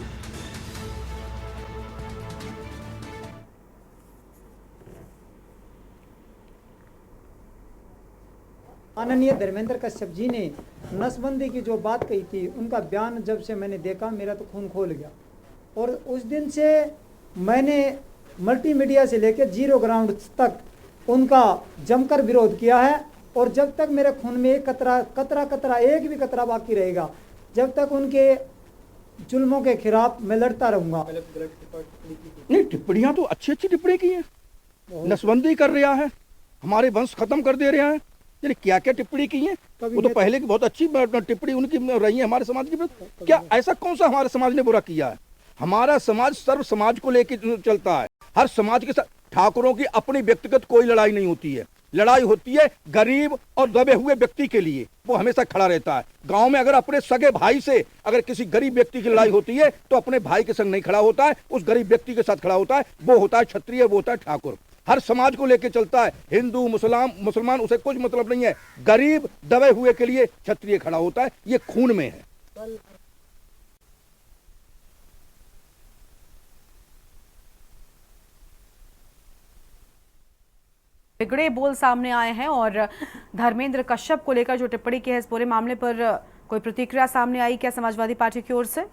माननीय धर्मेंद्र कश्यप जी ने नसबंदी की जो बात कही थी, उनका बयान जब से मैंने देखा मेरा तो खून खोल गया। और उस दिन से मैंने मल्टीमीडिया से लेकर जीरो ग्राउंड तक उनका जमकर विरोध किया है। और जब तक मेरे खून में एक कतरा एक भी कतरा बाकी रहेगा, जब तक उनके जुल्मों के खिलाफ मैं लड़ता रहूंगा। नहीं, टिप्पणियां तो अच्छी टिप्पणी की है। नसबंदी कर रहा है, हमारे वंश खत्म कर दे रहा है, यानी क्या क्या टिप्पणी की है। वो तो पहले की बहुत अच्छी टिप्पणी उनकी रही है हमारे समाज की। क्या ऐसा कौन सा हमारे समाज ने बुरा किया है? हमारा समाज सर्व समाज को लेकर चलता है। हर समाज के साथ ठाकुरों की अपनी व्यक्तिगत कोई लड़ाई नहीं होती है। लड़ाई होती है गरीब और दबे हुए व्यक्ति के लिए, वो हमेशा खड़ा रहता है। गांव में अगर अपने सगे भाई से अगर किसी गरीब व्यक्ति की लड़ाई होती है तो अपने भाई के संग नहीं खड़ा होता है, उस गरीब व्यक्ति के साथ खड़ा होता है। वो होता है क्षत्रिय, वो होता है ठाकुर। हर समाज को लेकर चलता है। हिंदू मुसलमान उसे कुछ मतलब नहीं है। गरीब दबे हुए के लिए क्षत्रिय खड़ा होता है, ये खून में है। बिगड़े बोल सामने आए हैं और धर्मेंद्र कश्यप को लेकर जो टिप्पणी की है, इस पूरे मामले पर कोई प्रतिक्रिया सामने आई क्या समाजवादी पार्टी की ओर से?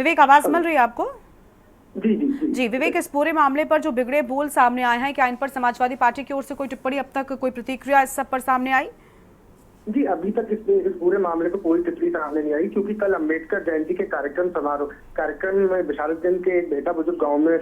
विवेक, आवाज मिल रही है आपको? जी जी जी जी विवेक, इस पूरे मामले पर जो बिगड़े बोल सामने आए हैं, क्या इन पर समाजवादी पार्टी की ओर से कोई टिप्पणी, अब तक कोई प्रतिक्रिया इस सब पर सामने आई? जी, अभी तक इस पूरे मामले पर कोई टिप्पणी सामने नहीं आई, क्योंकि कल अंबेडकर जयंती के कार्यक्रम में बिशारतगंज के एक बेटा बुजुर्ग गांव में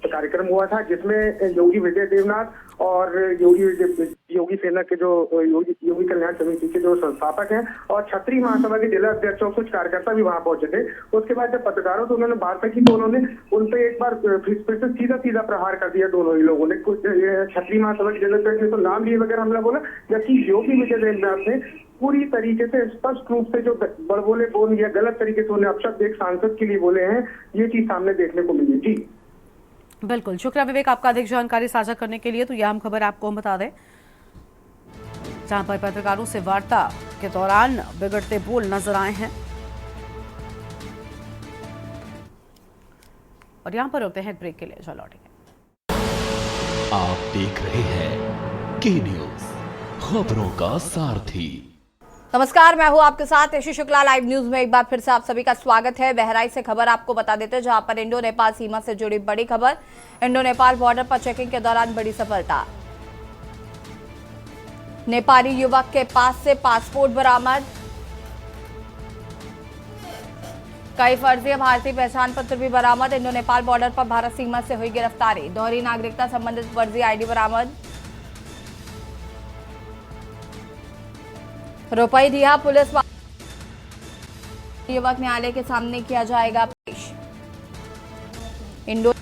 कार्यक्रम हुआ था, जिसमें योगी विजय देवनाथ और योगी सेना के जो योगी कल्याण समिति के जो संस्थापक हैं और क्षत्रिय महासभा के जिला अध्यक्ष और कुछ कार्यकर्ता भी वहां पहुंचे थे। उसके बाद जब पत्रकारों से उन्होंने बात की तो उन्होंने उन पर एक बार फिर से सीधा प्रहार कर दिया दोनों ही लोगों ने। कुछ क्षत्रिय महासभा के जिला अध्यक्ष ने तो नाम लिए वगैरह हमला बोला, जबकि योगी विजय देवनाथ ने पूरी तरीके से स्पष्ट रूप से जो बड़बोले बोल या गलत तरीके से उन्हें अपशब्द एक सांसद के लिए बोले हैं, ये चीज सामने देखने को मिली। जी बिल्कुल, शुक्रिया विवेक आपका अधिक जानकारी साझा करने के लिए। तो यह हम खबर आपको हम बता दें, जहां पर पत्रकारों से वार्ता के दौरान बिगड़ते बोल नजर आए हैं। और यहां पर रुकते हैं एक ब्रेक के लिए, चलो लौटेंगे। आप देख रहे हैं के न्यूज, खबरों का सारथी। नमस्कार, मैं हूं आपके साथ यशी शुक्ला। लाइव न्यूज में एक बार फिर से आप सभी का स्वागत है। बहराइच से खबर आपको बता देते हैं, जहां पर इंडो नेपाल सीमा से जुड़ी बड़ी खबर। इंडो नेपाल बॉर्डर पर चेकिंग के दौरान बड़ी सफलता। नेपाली युवक के पास से पासपोर्ट बरामद, कई फर्जी भारतीय पहचान पत्र भी बरामद। इंडो नेपाल बॉर्डर पर भारत सीमा से हुई गिरफ्तारी, दोहरी नागरिकता संबंधित फर्जी आईडी बरामद। रुपये दिया पुलिस, युवक न्यायालय के सामने किया जाएगा पेश। इंडो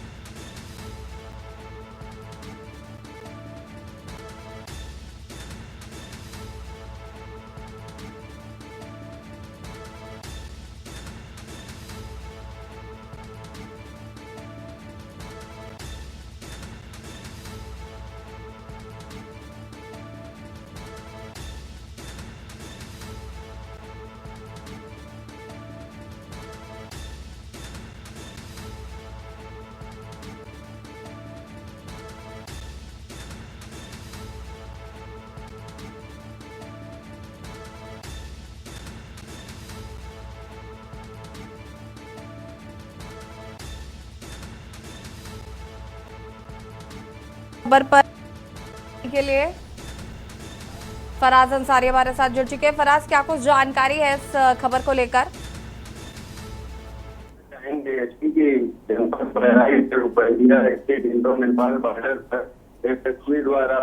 खबर पर के लिए फराज अंसारी हमारे साथ जुड़ चुके हैं। फराज, क्या कुछ जानकारी है इस खबर को लेकर? इंडो नेपाल बॉर्डर पर एसएसबी द्वारा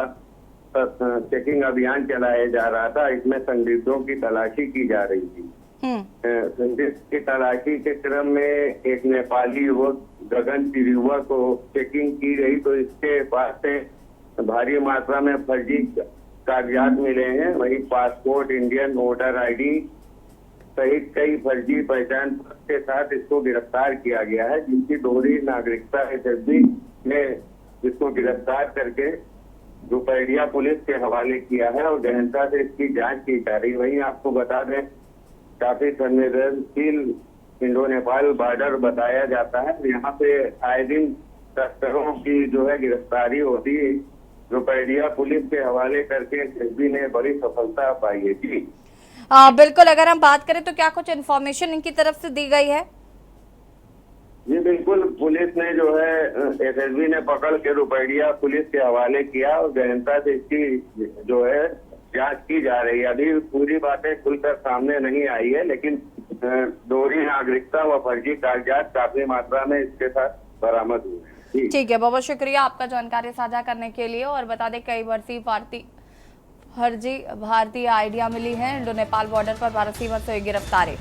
चेकिंग अभियान चलाया जा रहा था। इसमें संदिग्धों की तलाशी की जा रही थी। संदिग्ध की तलाशी के क्रम में एक नेपाली युवक गगन तिरुवा को चेकिंग की गई, तो इसके पास से भारी मात्रा में फर्जी कागजात मिले हैं। वही पासपोर्ट, इंडियन वोटर आईडी सहित कई फर्जी पहचान पत्र के साथ इसको गिरफ्तार किया गया है, जिसकी दोहरी नागरिकता एसएसबी ने इसको गिरफ्तार करके दुपहिया पुलिस के हवाले किया है और गहनता से इसकी जांच की जा रही। वहीं आपको बता दें, काफी संवेदनशील इंडो नेपाल बॉर्डर बताया जाता है। यहाँ पे आए दिन तस्करों की जो है गिरफ्तारी होती है। दुपहिया पुलिस के हवाले करके एसएसबी ने बड़ी सफलता पाई है। जी बिल्कुल, अगर हम बात करें तो क्या कुछ इन्फॉर्मेशन इनकी तरफ से दी गई है? जी बिल्कुल, पुलिस ने जो है एसएसबी ने पकड़ के दुपहिया पुलिस के हवाले किया और गहनता से इसकी जो है जांच की जा रही है। अभी पूरी बातें खुलकर सामने नहीं आई है, लेकिन दोहरी नागरिकता व फर्जी कागजात काफी मात्रा में इसके साथ बरामद हुए। ठीक है, बहुत शुक्रिया आपका जानकारी साझा करने के लिए। और बता दें, कई फर्जी भारतीय आइडिया मिली है। इंडो नेपाल बॉर्डर पर भारत सीमा से हुई गिरफ्तारी।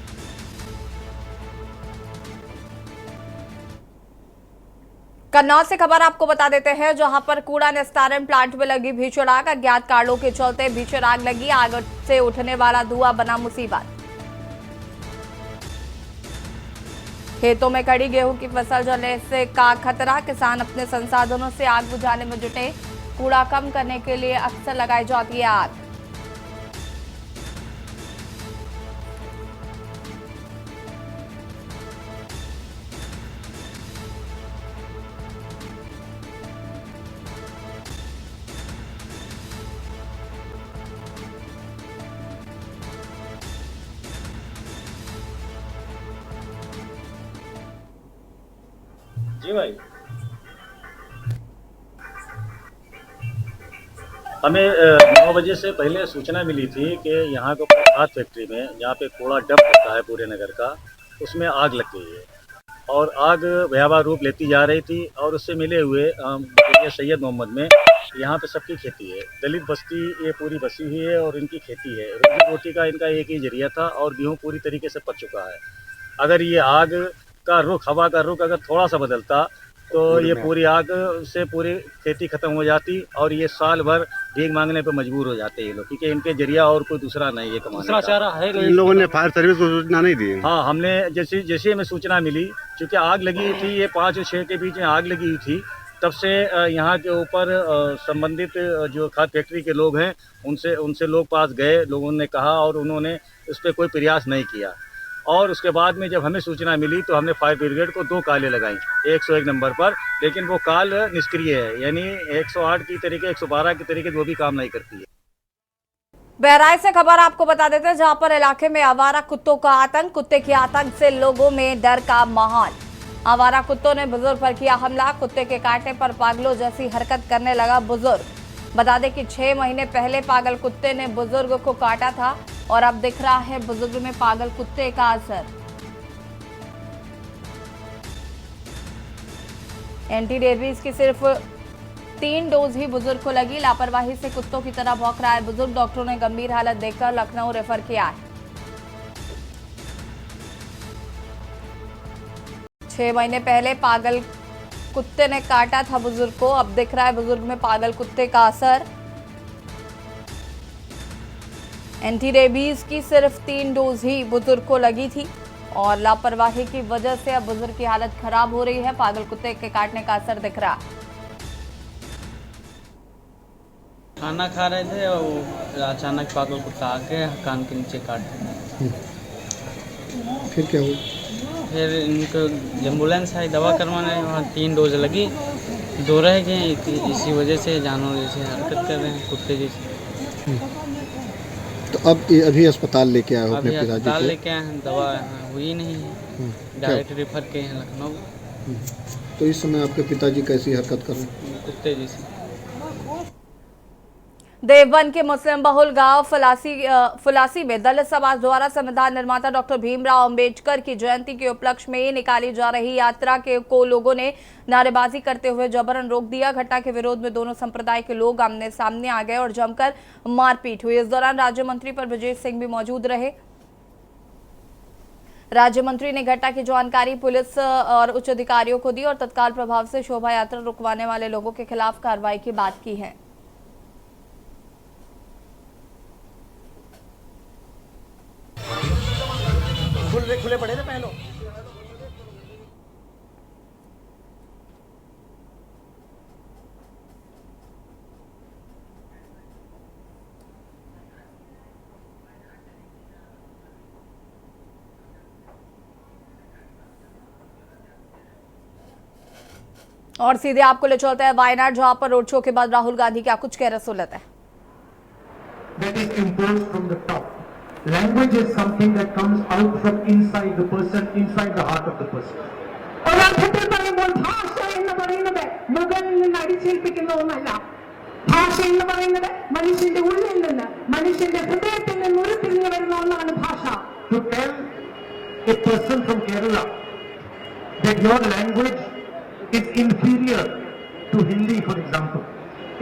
कन्नौज से खबर आपको बता देते हैं, जहां पर कूड़ा निस्तारण प्लांट में लगी भीषण आग। अज्ञात कारणों के चलते भीषण आग लगी। आग से उठने वाला धुआं बना मुसीबत। खेतों में खड़ी गेहूं की फसल जलने से का खतरा। किसान अपने संसाधनों से आग बुझाने में जुटे। कूड़ा कम करने के लिए अक्सर लगाई जाती है आग। जी भाई, हमें 9 बजे से पहले सूचना मिली थी कि यहाँ को खाद फैक्ट्री में, जहाँ पे कूड़ा डंप होता है पूरे नगर का, उसमें आग लग गई है और आग भयावह रूप लेती जा रही थी। और उससे मिले हुए ये सैयद मोहम्मद में यहाँ पे सबकी खेती है, दलित बस्ती ये पूरी बसी हुई है और इनकी खेती है। रोजी रोटी का इनका एक ही जरिया था और गेहूँ पूरी तरीके से पक चुका है। अगर ये आग का रुख, हवा का रुख अगर थोड़ा सा बदलता तो ये पूरी आग से पूरी खेती खत्म हो जाती और ये साल भर भीख मांगने पे मजबूर हो जाते हैं ये लोग, क्योंकि इनके जरिया और कोई दूसरा नहीं है कमाने का। चारा है इन लोगों ने फायर सर्विस को सूचना नहीं दी? हाँ, हमने जैसे हमें सूचना मिली, क्योंकि आग लगी हुई थी, ये 5 और 6 के बीच में आग लगी हुई थी, तब से यहाँ के ऊपर संबंधित जो खाद फैक्ट्री के लोग हैं उनसे लोग पास गए, लोगों ने कहा और उन्होंने उस पर कोई प्रयास नहीं किया। और उसके बाद में जब हमें सूचना मिली तो हमने फायर ब्रिगेड को 2 कालें लगाई 101 नंबर पर, लेकिन वो काल निष्क्रिय है, यानी 108 की तरीके 112 की तरीके वो भी काम नहीं करती है। बहराइच से खबर आपको बता देते हैं, जहां पर इलाके में आवारा कुत्तों का आतंक, कुत्ते के आतंक से लोगों में डर का माहौल। आवारा कुत्तों ने बुजुर्ग पर किया हमला, कुत्ते के काटने पर पागलों जैसी हरकत करने लगा बुजुर्ग। बता दें कि 6 महीने पहले पागल कुत्ते ने बुजुर्ग को काटा था और अब दिख रहा है बुजुर्ग में पागल कुत्ते का असर। एंटी रेबीज की सिर्फ 3 डोज ही बुजुर्ग को लगी, लापरवाही से कुत्तों की तरह भौंक रहा है बुजुर्ग। डॉक्टरों ने गंभीर हालत देखकर लखनऊ रेफर किया है। 6 महीने पहले पागल कुत्ते ने काटा था बुजुर्ग को, अब दिख रहा है बुजुर्ग में पागल कुत्ते का असर। एंटी रेबीज की सिर्फ 3 डोज ही बुजुर्ग को लगी थी और लापरवाही की वजह से अब बुजुर्ग की हालत खराब हो रही है। पागल कुत्ते के काटने का असर दिख रहा। खाना खा रहे थे और अचानक पागल कुत्ता आके कान के नीचे काट दिया। फिर क्या हुआ? फिर इनको एम्बुलेंस आई, दवा करवाने, वहाँ 3 डोज लगी, 2 रह गए। इसी वजह से जानवर जैसे हरकत कर रहे हैं, कुत्ते जैसे। तो अब ये अभी अस्पताल लेके आए हो अपने पिताजी को? अस्पताल लेके आए हैं, दवा हुई नहीं है, डायरेक्ट रेफर किए हैं लखनऊ। तो इस समय आपके पिताजी कैसी हरकत कर रहे हैं? कुत्ते जैसे। देवबंद के मुस्लिम बहुल गांव फुलासी में दलित समाज द्वारा संविधान निर्माता डॉक्टर भीमराव अंबेडकर की जयंती के उपलक्ष्य में निकाली जा रही यात्रा को लोगों ने नारेबाजी करते हुए जबरन रोक दिया। घटना के विरोध में दोनों संप्रदाय के लोग आमने सामने आ गए और जमकर मारपीट हुई। इस दौरान राज्य मंत्री पर ब्रजेश सिंह भी मौजूद रहे। राज्य मंत्री ने घटना की जानकारी पुलिस और उच्च अधिकारियों को दी और तत्काल प्रभाव से शोभा यात्रा रुकवाने वाले लोगों के खिलाफ कार्रवाई की बात की है। खुले पड़े थे पहले। और सीधे आपको ले चलते हैं वायनाड, जहां पर रोड शो के बाद राहुल गांधी क्या कुछ कह रहे हैं। That is imposed from the top. Language is something that comes out from inside the person, inside the heart of the person. ഒരർത്ഥത്തിൽ പറയുമ്പോൾ ഭാഷ എന്ന് പറയുന്നത് മുകളിൽ നിന്ന് അടിച്ചേൽപ്പിക്കുന്ന ഒന്നല്ല. ഭാഷ എന്ന് പറയുന്നത് മനുഷ്യന്റെ ഉള്ളിൽ നിന്ന്, മനുഷ്യന്റെ ഹൃദയത്തിൽ നിന്ന് ഉരുത്തിരിഞ്ഞു വരുന്ന ഒന്നാണ് ഭാഷ. To tell a person from Kerala that your language is inferior to Hindi, for example,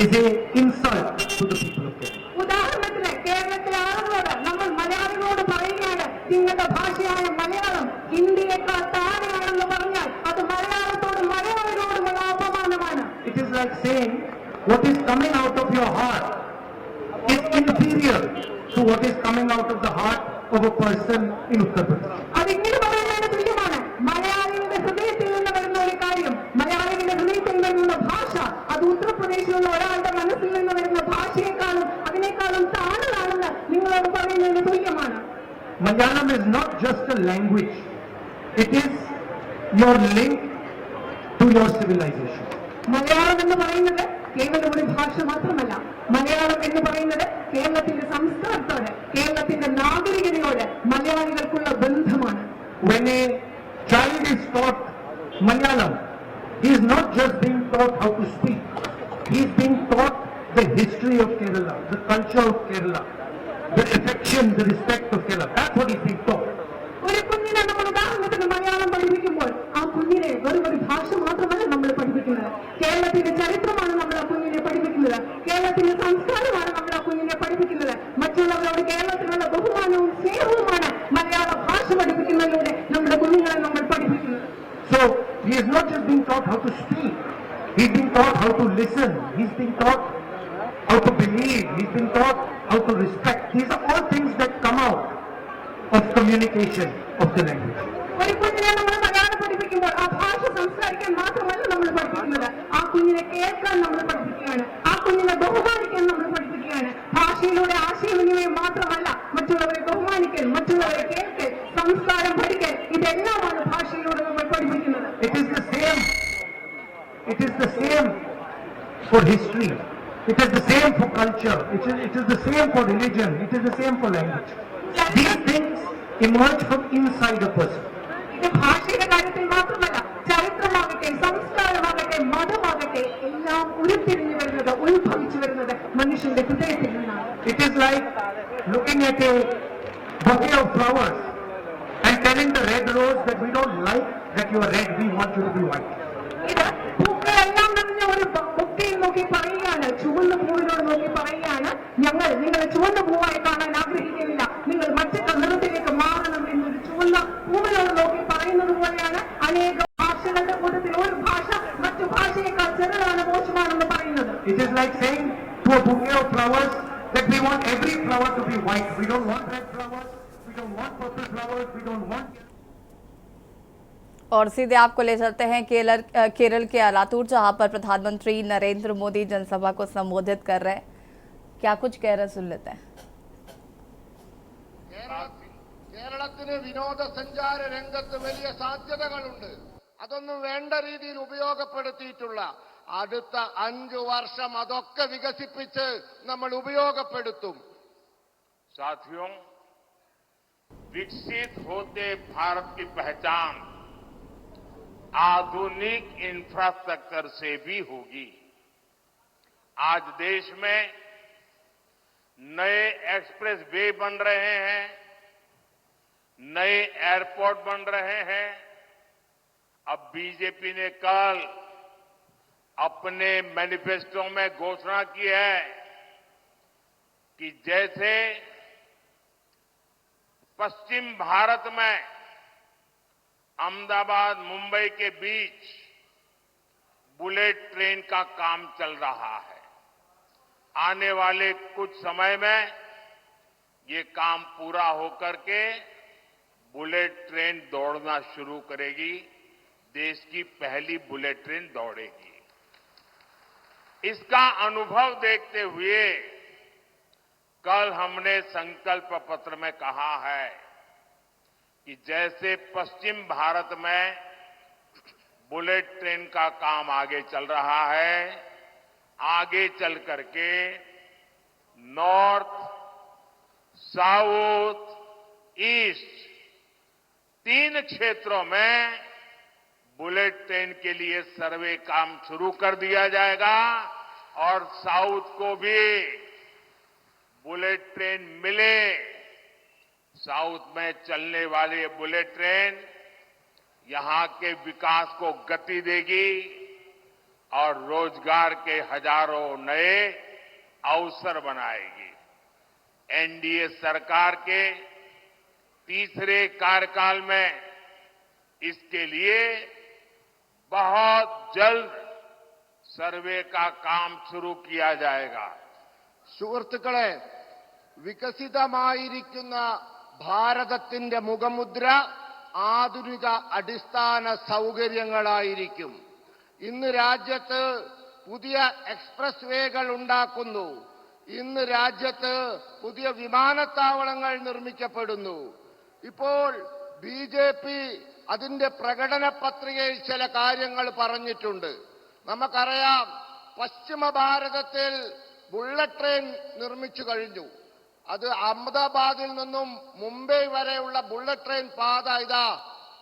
is an insult to the people of Kerala. ഉദാഹരണത്തിന് കേരളത്തിലെ ആളുകളോട് നമ്മൾ മലയാളികളോട് പറയുകയാണ് നിങ്ങളുടെ ഭാഷയായ മലയാളം ഹിന്ദിയേക്കാൾ താഴെയാണെന്ന് പറഞ്ഞാൽ അത് മലയാളത്തോട് മലയാളികളോടുമുള്ള അപമാനമാണ്. It is like saying what is coming out of your heart is inferior to what is coming out of the heart of a person in Uttar Pradesh. അതിങ്ങനെ പറയുന്നതിന് തുല്യമാണ്. മലയാളികളുടെ ഹൃദയത്തിൽ നിന്ന് വരുന്ന ഒരു കാര്യം, മലയാളികളുടെ ഹൃദയത്തിൽ നിന്നുള്ള ഭാഷ, അത് ഉത്തർപ്രദേശിലുള്ള ഒരാളുടെ മനസ്സിൽ നിന്ന് വരുന്ന ഭാഷയെക്കാളും അതിനേക്കാളും താഴെയാണെന്ന് നിങ്ങളോട് പറയുന്നതിന് തുല്യമാണ്. Malayalam is not just a language, it is your link to your civilization. Malayalam എന്ന് പറയുന്നത് കേവലം ഒരു ഭാഷ മാത്രമല്ല. മലയാളം എന്ന് പറയുന്നത് കേരളത്തിന്റെ സംസ്കാരത്തോട്, കേരളത്തിന്റെ നാഗരികതയോട് മലയാളികൾക്കുള്ള ബന്ധമാണ്. When a child is taught Malayalam, He is not just being taught how to speak. He is being taught the history of Kerala, the culture of Kerala, the affection, the respect of Kerala. That's what he is being taught. ഒരു കുഞ്ഞിനെ നമ്മൾ ഉദാഹരണത്തിന് മലയാളം പഠിപ്പിക്കുമ്പോൾ ആ കുഞ്ഞിനെ വെറും ഒരു ഭാഷ മാത്രമല്ല നമ്മൾ പഠിപ്പിക്കുന്നത്. കേരളത്തിന്റെ ചരിത്രമാണ് നമ്മൾ ആ കുഞ്ഞിനെ പഠിപ്പിക്കുന്നത്. കേരളത്തിന്റെ സംസ്കാരമാണ് നമ്മൾ ആ കുഞ്ഞിനെ പഠിപ്പിക്കുന്നത്. മറ്റുള്ളവരോട് കേരളത്തിലുള്ള ബഹുമാനവും സ്നേഹവുമാണ് മലയാള ഭാഷ പഠിപ്പിക്കുന്നതിലൂടെ നമ്മുടെ കുഞ്ഞുങ്ങളെ നമ്മൾ പഠിപ്പിക്കുന്നത്. So he is not just being taught how to speak. He's being taught how to listen. He's being taught how to believe. He's being taught how to respect. These are all things that come out of communication of the language. ഒരു കുഞ്ഞിനെ നമ്മൾ മലയാളം പഠിപ്പിക്കുമ്പോൾ ആ ഭാഷ സംസാരിക്കാൻ മാത്രമല്ല നമ്മൾ പഠിപ്പിക്കുന്നത്. ആ കുഞ്ഞിനെ കേൾക്കാൻ നമ്മൾ പഠിപ്പിക്കുകയാണ്. ആ കുഞ്ഞിനെ ബഹുമാനിക്കാൻ നമ്മൾ പഠിപ്പിക്കുകയാണ്. ഭാഷയിലൂടെ ആശയവിനിമയം മാത്രമല്ല, മറ്റുള്ളവരെ ബഹുമാനിക്കൽ, മറ്റുള്ളവരെ കേൾക്കൽ, സംസ്കാരം പഠിക്കൽ, ഇതെല്ലാമാണ് ഭാഷയിലൂടെ നമ്മൾ പഠിപ്പിക്കുന്നത്. It is the same for history. It is the same for culture. It is the same for religion. It is the same for language. These things emerge from inside a person. ഇത് ഭാഷയുടെ കാര്യത്തിൽ മാത്രമല്ല, ചരിത്രമാകട്ടെ, സംസ്കാരമാകട്ടെ, മതമാകട്ടെ, എല്ലാം ഉരുത്തിരിഞ്ഞു വരുന്നത്, ഉത്ഭവിച്ചു വരുന്നത് മനുഷ്യന്റെ ഹൃദയത്തിൽ നിന്നാണ്. It is like looking at a bouquet of flowers and telling the red rose that we don't like that you are red, we want you to be white. ഇത് പൂക്കളെല്ലാം നിറഞ്ഞ ഒരു ബൊക്കയിൽ നോക്കി പറയുകയാണ്, ചുവന്ന പൂവിനോട് നോക്കി പറയുകയാണ്, ഞങ്ങൾ നിങ്ങളെ ചുവന്ന പൂവായി കാണാൻ ആഗ്രഹിക്കുന്നില്ല, നിങ്ങൾ മറ്റു നിറത്തിലേക്ക് മാറണം എന്നൊരു ചുവന്ന പൂവിനോട് നോക്കി പറയുന്നത് പോലെയാണ് അനേക ഭാഷകളുടെ കൂട്ടത്തിൽ ഒരു ഭാഷ മറ്റു ഭാഷയേക്കാൾ ചെറുതാണ്, മോശമാണെന്ന് പറയുന്നത്. It is like saying to a bouquet of flowers that we want every flower to be white. We don't want red flowers, we don't want purple flowers, we don't want. और सीधे आपको ले चलते हैं केरल के आलातूर, जहां पर प्रधानमंत्री नरेंद्र मोदी जनसभा को संबोधित कर रहे हैं. क्या कुछ कह रहे हैं, सुन लेते हैं. കേരളത്തിന് വിനോദസഞ്ചാര രംഗത്ത് വലിയ സാധ്യതകളുണ്ട്. അതൊന്നും വേണ്ട രീതിയിൽ ഉപയോഗപ്പെടുത്തിയിട്ടുള്ള അടുത്ത 5 വർഷം അതൊക്കെ വികസിപ്പിച്ച് നമ്മൾ ഉപയോഗപ്പെടുത്തും. साथियों, विकसित होते भारत की पहचान आधुनिक इंफ्रास्ट्रक्चर से भी होगी. आज देश में नए एक्सप्रेस वे बन रहे हैं, नए एयरपोर्ट बन रहे हैं. अब बीजेपी ने कल अपने मैनिफेस्टो में घोषणा की है कि जैसे पश्चिम भारत में अहमदाबाद मुंबई के बीच बुलेट ट्रेन का काम चल रहा है, आने वाले कुछ समय में ये काम पूरा होकर के बुलेट ट्रेन दौड़ना शुरू करेगी. देश की पहली बुलेट ट्रेन दौड़ेगी. इसका अनुभव देखते हुए कल हमने संकल्प पत्र में कहा है कि जैसे पश्चिम भारत में बुलेट ट्रेन का काम आगे चल रहा है, आगे चल करके नॉर्थ, साउथ, ईस्ट 3 क्षेत्रों में बुलेट ट्रेन के लिए सर्वे काम शुरू कर दिया जाएगा और साउथ को भी बुलेट ट्रेन मिले. साउथ में चलने वाली बुलेट ट्रेन यहां के विकास को गति देगी और रोजगार के हजारों नए अवसर बनाएगी. एनडीए सरकार के तीसरे कार्यकाल में इसके लिए बहुत जल्द सर्वे का काम शुरू किया जाएगा. സുഹൃത്തുക്കളെ, വികസിതമായിരിക്കുന്ന ഭാരതത്തിന്റെ മുഖമുദ്ര ആധുനിക അടിസ്ഥാന സൗകര്യങ്ങളായിരിക്കും. ഇന്ന് രാജ്യത്ത് പുതിയ എക്സ്പ്രസ് വേകൾ ഉണ്ടാക്കുന്നു. ഇന്ന് രാജ്യത്ത് പുതിയ വിമാനത്താവളങ്ങൾ നിർമ്മിക്കപ്പെടുന്നു. ഇപ്പോൾ ബിജെപി അതിന്റെ പ്രകടന പത്രികയിൽ ചില കാര്യങ്ങൾ പറഞ്ഞിട്ടുണ്ട്. നമുക്കറിയാം, പശ്ചിമ ഭാരതത്തിൽ ബുള്ളറ്റ് ട്രെയിൻ നിർമ്മിച്ചു കഴിഞ്ഞു. അത് അഹമ്മദാബാദിൽ നിന്നും മുംബൈ വരെയുള്ള ബുള്ളറ്റ് ട്രെയിൻ പാത ഇതാ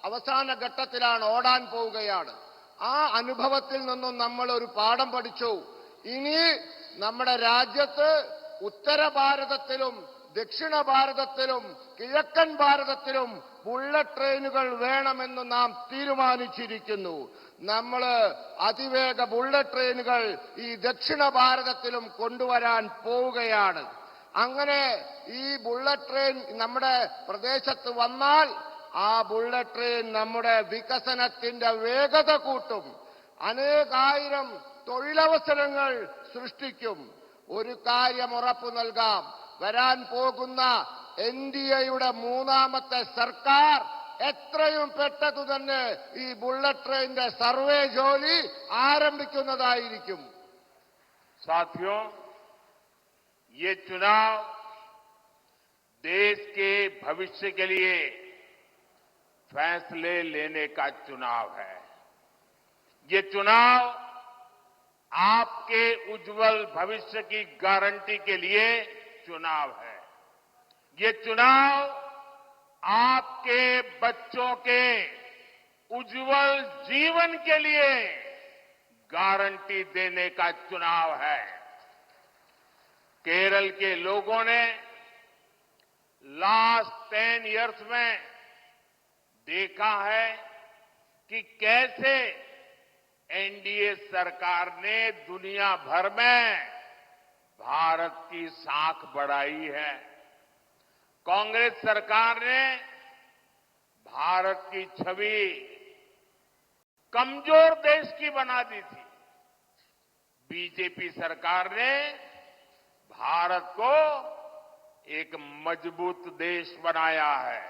അവസാന ഘട്ടത്തിലാണ്, ഓടാൻ പോവുകയാണ്. ആ അനുഭവത്തിൽ നിന്നും നമ്മൾ ഒരു പാഠം പഠിച്ചു. ഇനി നമ്മുടെ രാജ്യത്ത് ഉത്തര ഭാരതത്തിലും ദക്ഷിണ ഭാരതത്തിലും കിഴക്കൻ ഭാരതത്തിലും ബുള്ളറ്റ് ട്രെയിനുകൾ വേണമെന്ന് നാം തീരുമാനിച്ചിരിക്കുന്നു. നമ്മൾ അതിവേഗ ബുള്ളറ്റ് ട്രെയിനുകൾ ഈ ദക്ഷിണ ഭാരതത്തിലും കൊണ്ടുവരാൻ പോവുകയാണ്. അങ്ങനെ ഈ ബുള്ളറ്റ് ട്രെയിൻ നമ്മുടെ പ്രദേശത്ത് വന്നാൽ ആ ബുള്ളറ്റ് ട്രെയിൻ നമ്മുടെ വികസനത്തിന്റെ വേഗത കൂട്ടും, അനേകായിരം തൊഴിലവസരങ്ങൾ സൃഷ്ടിക്കും. ഒരു കാര്യം ഉറപ്പു നൽകാം, വരാൻ പോകുന്ന NDAയുടെ മൂന്നാമത്തെ സർക്കാർ എത്രയും പെട്ടെന്ന് തന്നെ ഈ ബുള്ളറ്റ് ട്രെയിനിന്റെ സർവേ ജോലി ആരംഭിക്കുന്നതായിരിക്കും. साथियों, ये चुनाव देश के भविष्य के लिए फैसले लेने का चुनाव है. ये चुनाव आपके उज्जवल भविष्य की गारंटी के लिए चुनाव है. ये चुनाव आपके बच्चों के उज्जवल जीवन के लिए गारंटी देने का चुनाव है. केरल के लोगों ने लास्ट 10 इयर्स में देखा है कि कैसे NDA सरकार ने दुनिया भर में भारत की साख बढ़ाई है. कांग्रेस सरकार ने भारत की छवि कमजोर देश की बना दी थी. बीजेपी सरकार ने भारत को एक मजबूत देश बनाया है.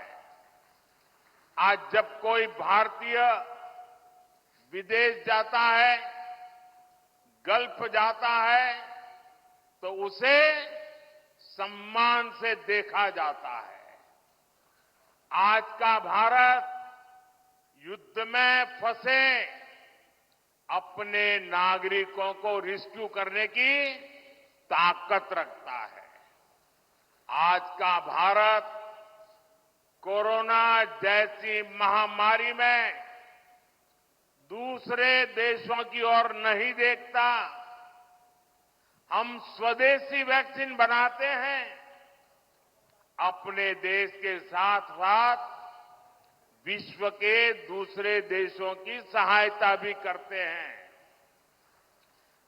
आज जब कोई भारतीय विदेश जाता है, गल्फ जाता है, तो उसे सम्मान से देखा जाता है. आज का भारत युद्ध में फंसे अपने नागरिकों को रेस्क्यू करने की ताकत रखता है. आज का भारत कोरोना जैसी महामारी में दूसरे देशों की ओर नहीं देखता. हम स्वदेशी वैक्सीन बनाते हैं, अपने देश के साथ साथ विश्व के दूसरे देशों की सहायता भी करते हैं.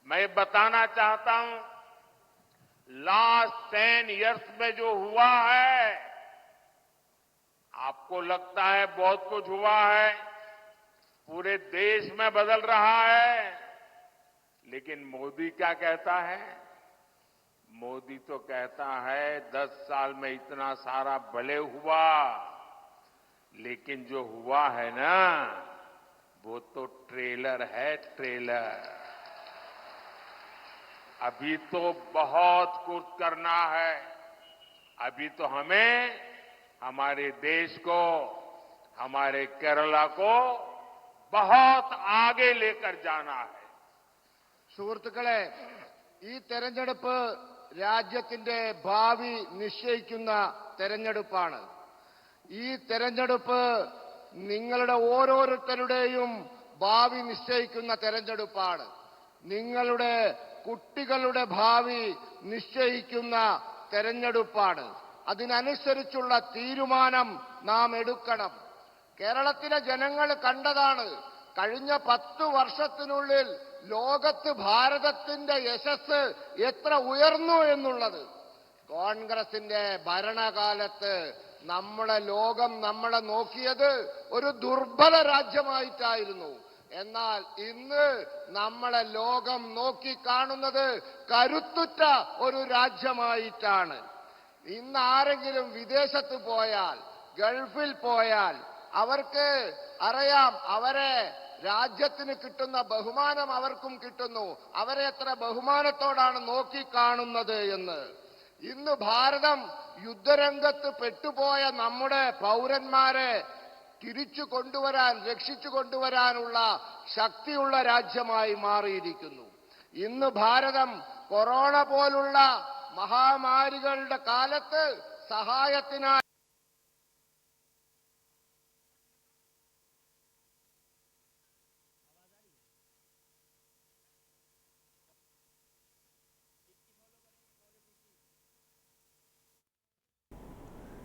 मैं बताना चाहता हूं, लास्ट 10 इयर्स में जो हुआ है, आपको लगता है बहुत कुछ हुआ है, पूरे देश में बदल रहा है, लेकिन मोदी क्या कहता है? मोदी तो कहता है 10 साल में इतना सारा भले हुआ, लेकिन जो हुआ है ना, वो तो ट्रेलर है, ट्रेलर. अभी तो बहुत कुछ करना है. अभी तो हमें हमारे देश को, हमारे केरला को बहुत आगे लेकर जाना है. സുഹൃത്തുക്കളെ, ഈ തെരഞ്ഞെടുപ്പ് രാജ്യത്തിന്റെ ഭാവി നിശ്ചയിക്കുന്ന തെരഞ്ഞെടുപ്പാണ്. ഈ തെരഞ്ഞെടുപ്പ് നിങ്ങളുടെ ഓരോരുത്തരുടെയും ഭാവി നിശ്ചയിക്കുന്ന തെരഞ്ഞെടുപ്പാണ്. നിങ്ങളുടെ കുട്ടികളുടെ ഭാവി നിശ്ചയിക്കുന്ന തെരഞ്ഞെടുപ്പാണ്. അതിനനുസരിച്ചുള്ള തീരുമാനം നാം എടുക്കണം. കേരളത്തിലെ ജനങ്ങൾ കണ്ടതാണ് കഴിഞ്ഞ 10 വർഷത്തിനുള്ളിൽ ലോകത്ത് ഭാരതത്തിന്റെ യശസ് എത്ര ഉയർന്നു എന്നുള്ളത്. കോൺഗ്രസിന്റെ ഭരണകാലത്ത് നമ്മുടെ ലോകം നമ്മളെ നോക്കിയത് ഒരു ദുർബല രാജ്യമായിട്ടായിരുന്നു. എന്നാൽ ഇന്ന് നമ്മളെ ലോകം നോക്കിക്കാണുന്നത് കരുത്തുറ്റ ഒരു രാജ്യമായിട്ടാണ്. ഇന്ന് ആരെങ്കിലും വിദേശത്ത് പോയാൽ, ഗൾഫിൽ പോയാൽ അവർക്ക് അറിയാം അവരെ രാജ്യത്തിന് കിട്ടുന്ന ബഹുമാനം അവർക്കും കിട്ടുന്നു. അവരെ എത്ര ബഹുമാനത്തോടാണ് നോക്കിക്കാണുന്നത് എന്ന്. ഇന്ന് ഭാരതം യുദ്ധരംഗത്ത് പെട്ടുപോയ നമ്മുടെ പൗരന്മാരെ തിരിച്ചു കൊണ്ടുവരാൻ, രക്ഷിച്ചു കൊണ്ടുവരാനുള്ള ശക്തിയുള്ള രാജ്യമായി മാറിയിരിക്കുന്നു. ഇന്ന് ഭാരതം കൊറോണ പോലുള്ള മഹാമാരികളുടെ കാലത്ത് സഹായത്തിനായി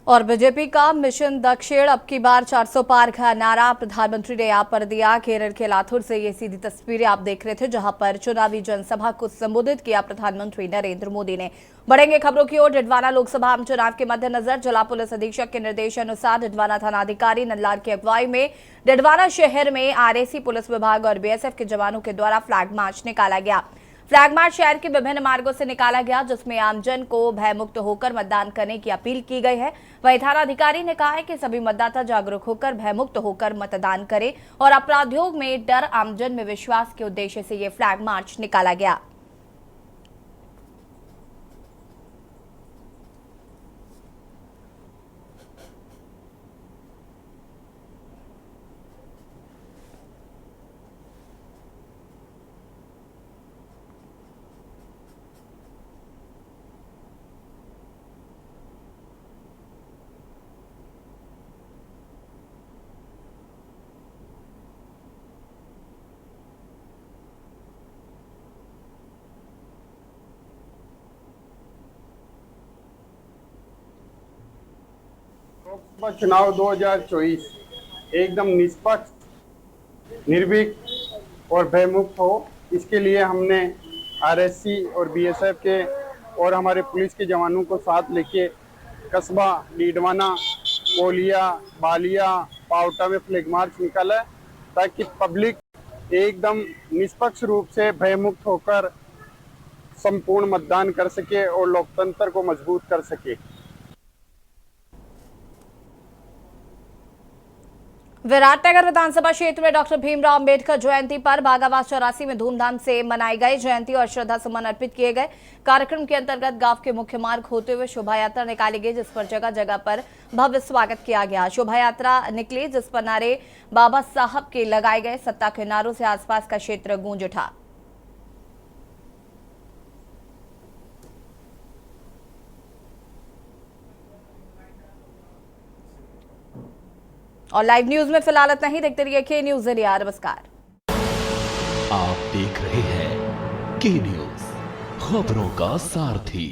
और बीजेपी का मिशन दक्षिण अब की बार 400 पार का नारा प्रधानमंत्री ने यहाँ पर दिया। केरल के लाथुर से ये सीधी तस्वीरें आप देख रहे थे, जहां पर चुनावी जनसभा को संबोधित किया प्रधानमंत्री नरेंद्र मोदी ने। बढ़ेंगे खबरों की ओर। डिडवाना लोकसभा आम चुनाव के मद्देनजर जिला पुलिस अधीक्षक के निर्देशानुसार डिडवाना थानाधिकारी नल्लार की अगुवाई में डिडवाना शहर में आरएसी पुलिस विभाग और बीएसएफ के जवानों के द्वारा फ्लैग मार्च निकाला गया। फ्लैग मार्च शहर के विभिन्न मार्गों से निकाला गया, जिसमें आमजन को भयमुक्त होकर मतदान करने की अपील की गई है। वहीं थानाधिकारी ने कहा है कि सभी मतदाता जागरूक होकर भयमुक्त होकर मतदान करें और अपराधियों में डर, आमजन में विश्वास के उद्देश्य से ये फ्लैग मार्च निकाला गया। लोकसभा चुनाव 2024 एकदम निष्पक्ष, निर्भीक और भयमुक्त हो, इसके लिए हमने आरएससी और बीएसएफ के और हमारे पुलिस के जवानों को साथ लेके कस्बा डीडवाना, कोलिया, बालिया, पावटा में फ्लैग मार्च निकाला है, ताकि पब्लिक एकदम निष्पक्ष रूप से भयमुक्त होकर संपूर्ण मतदान कर सके और लोकतंत्र को मजबूत कर सके। विराटनगर विधानसभा क्षेत्र में डॉक्टर भीमराव अंबेडकर जयंती पर बागावास 84 में धूमधाम से मनाई गई जयंती और श्रद्धा सुमन अर्पित किए गए। कार्यक्रम के अंतर्गत गांव के मुख्य मार्ग होते हुए शोभा यात्रा निकाली गई, जिस पर जगह जगह पर भव्य स्वागत किया गया। शोभा यात्रा निकली, जिस पर नारे बाबा साहब के लगाए गए। सत्ता के नारों से आसपास का क्षेत्र गूंज उठा। और लाइव न्यूज में फिलहाल इतना ही। देखते रहिए के न्यूज इंडिया। नमस्कार। आप देख रहे हैं के न्यूज, खबरों का सारथी।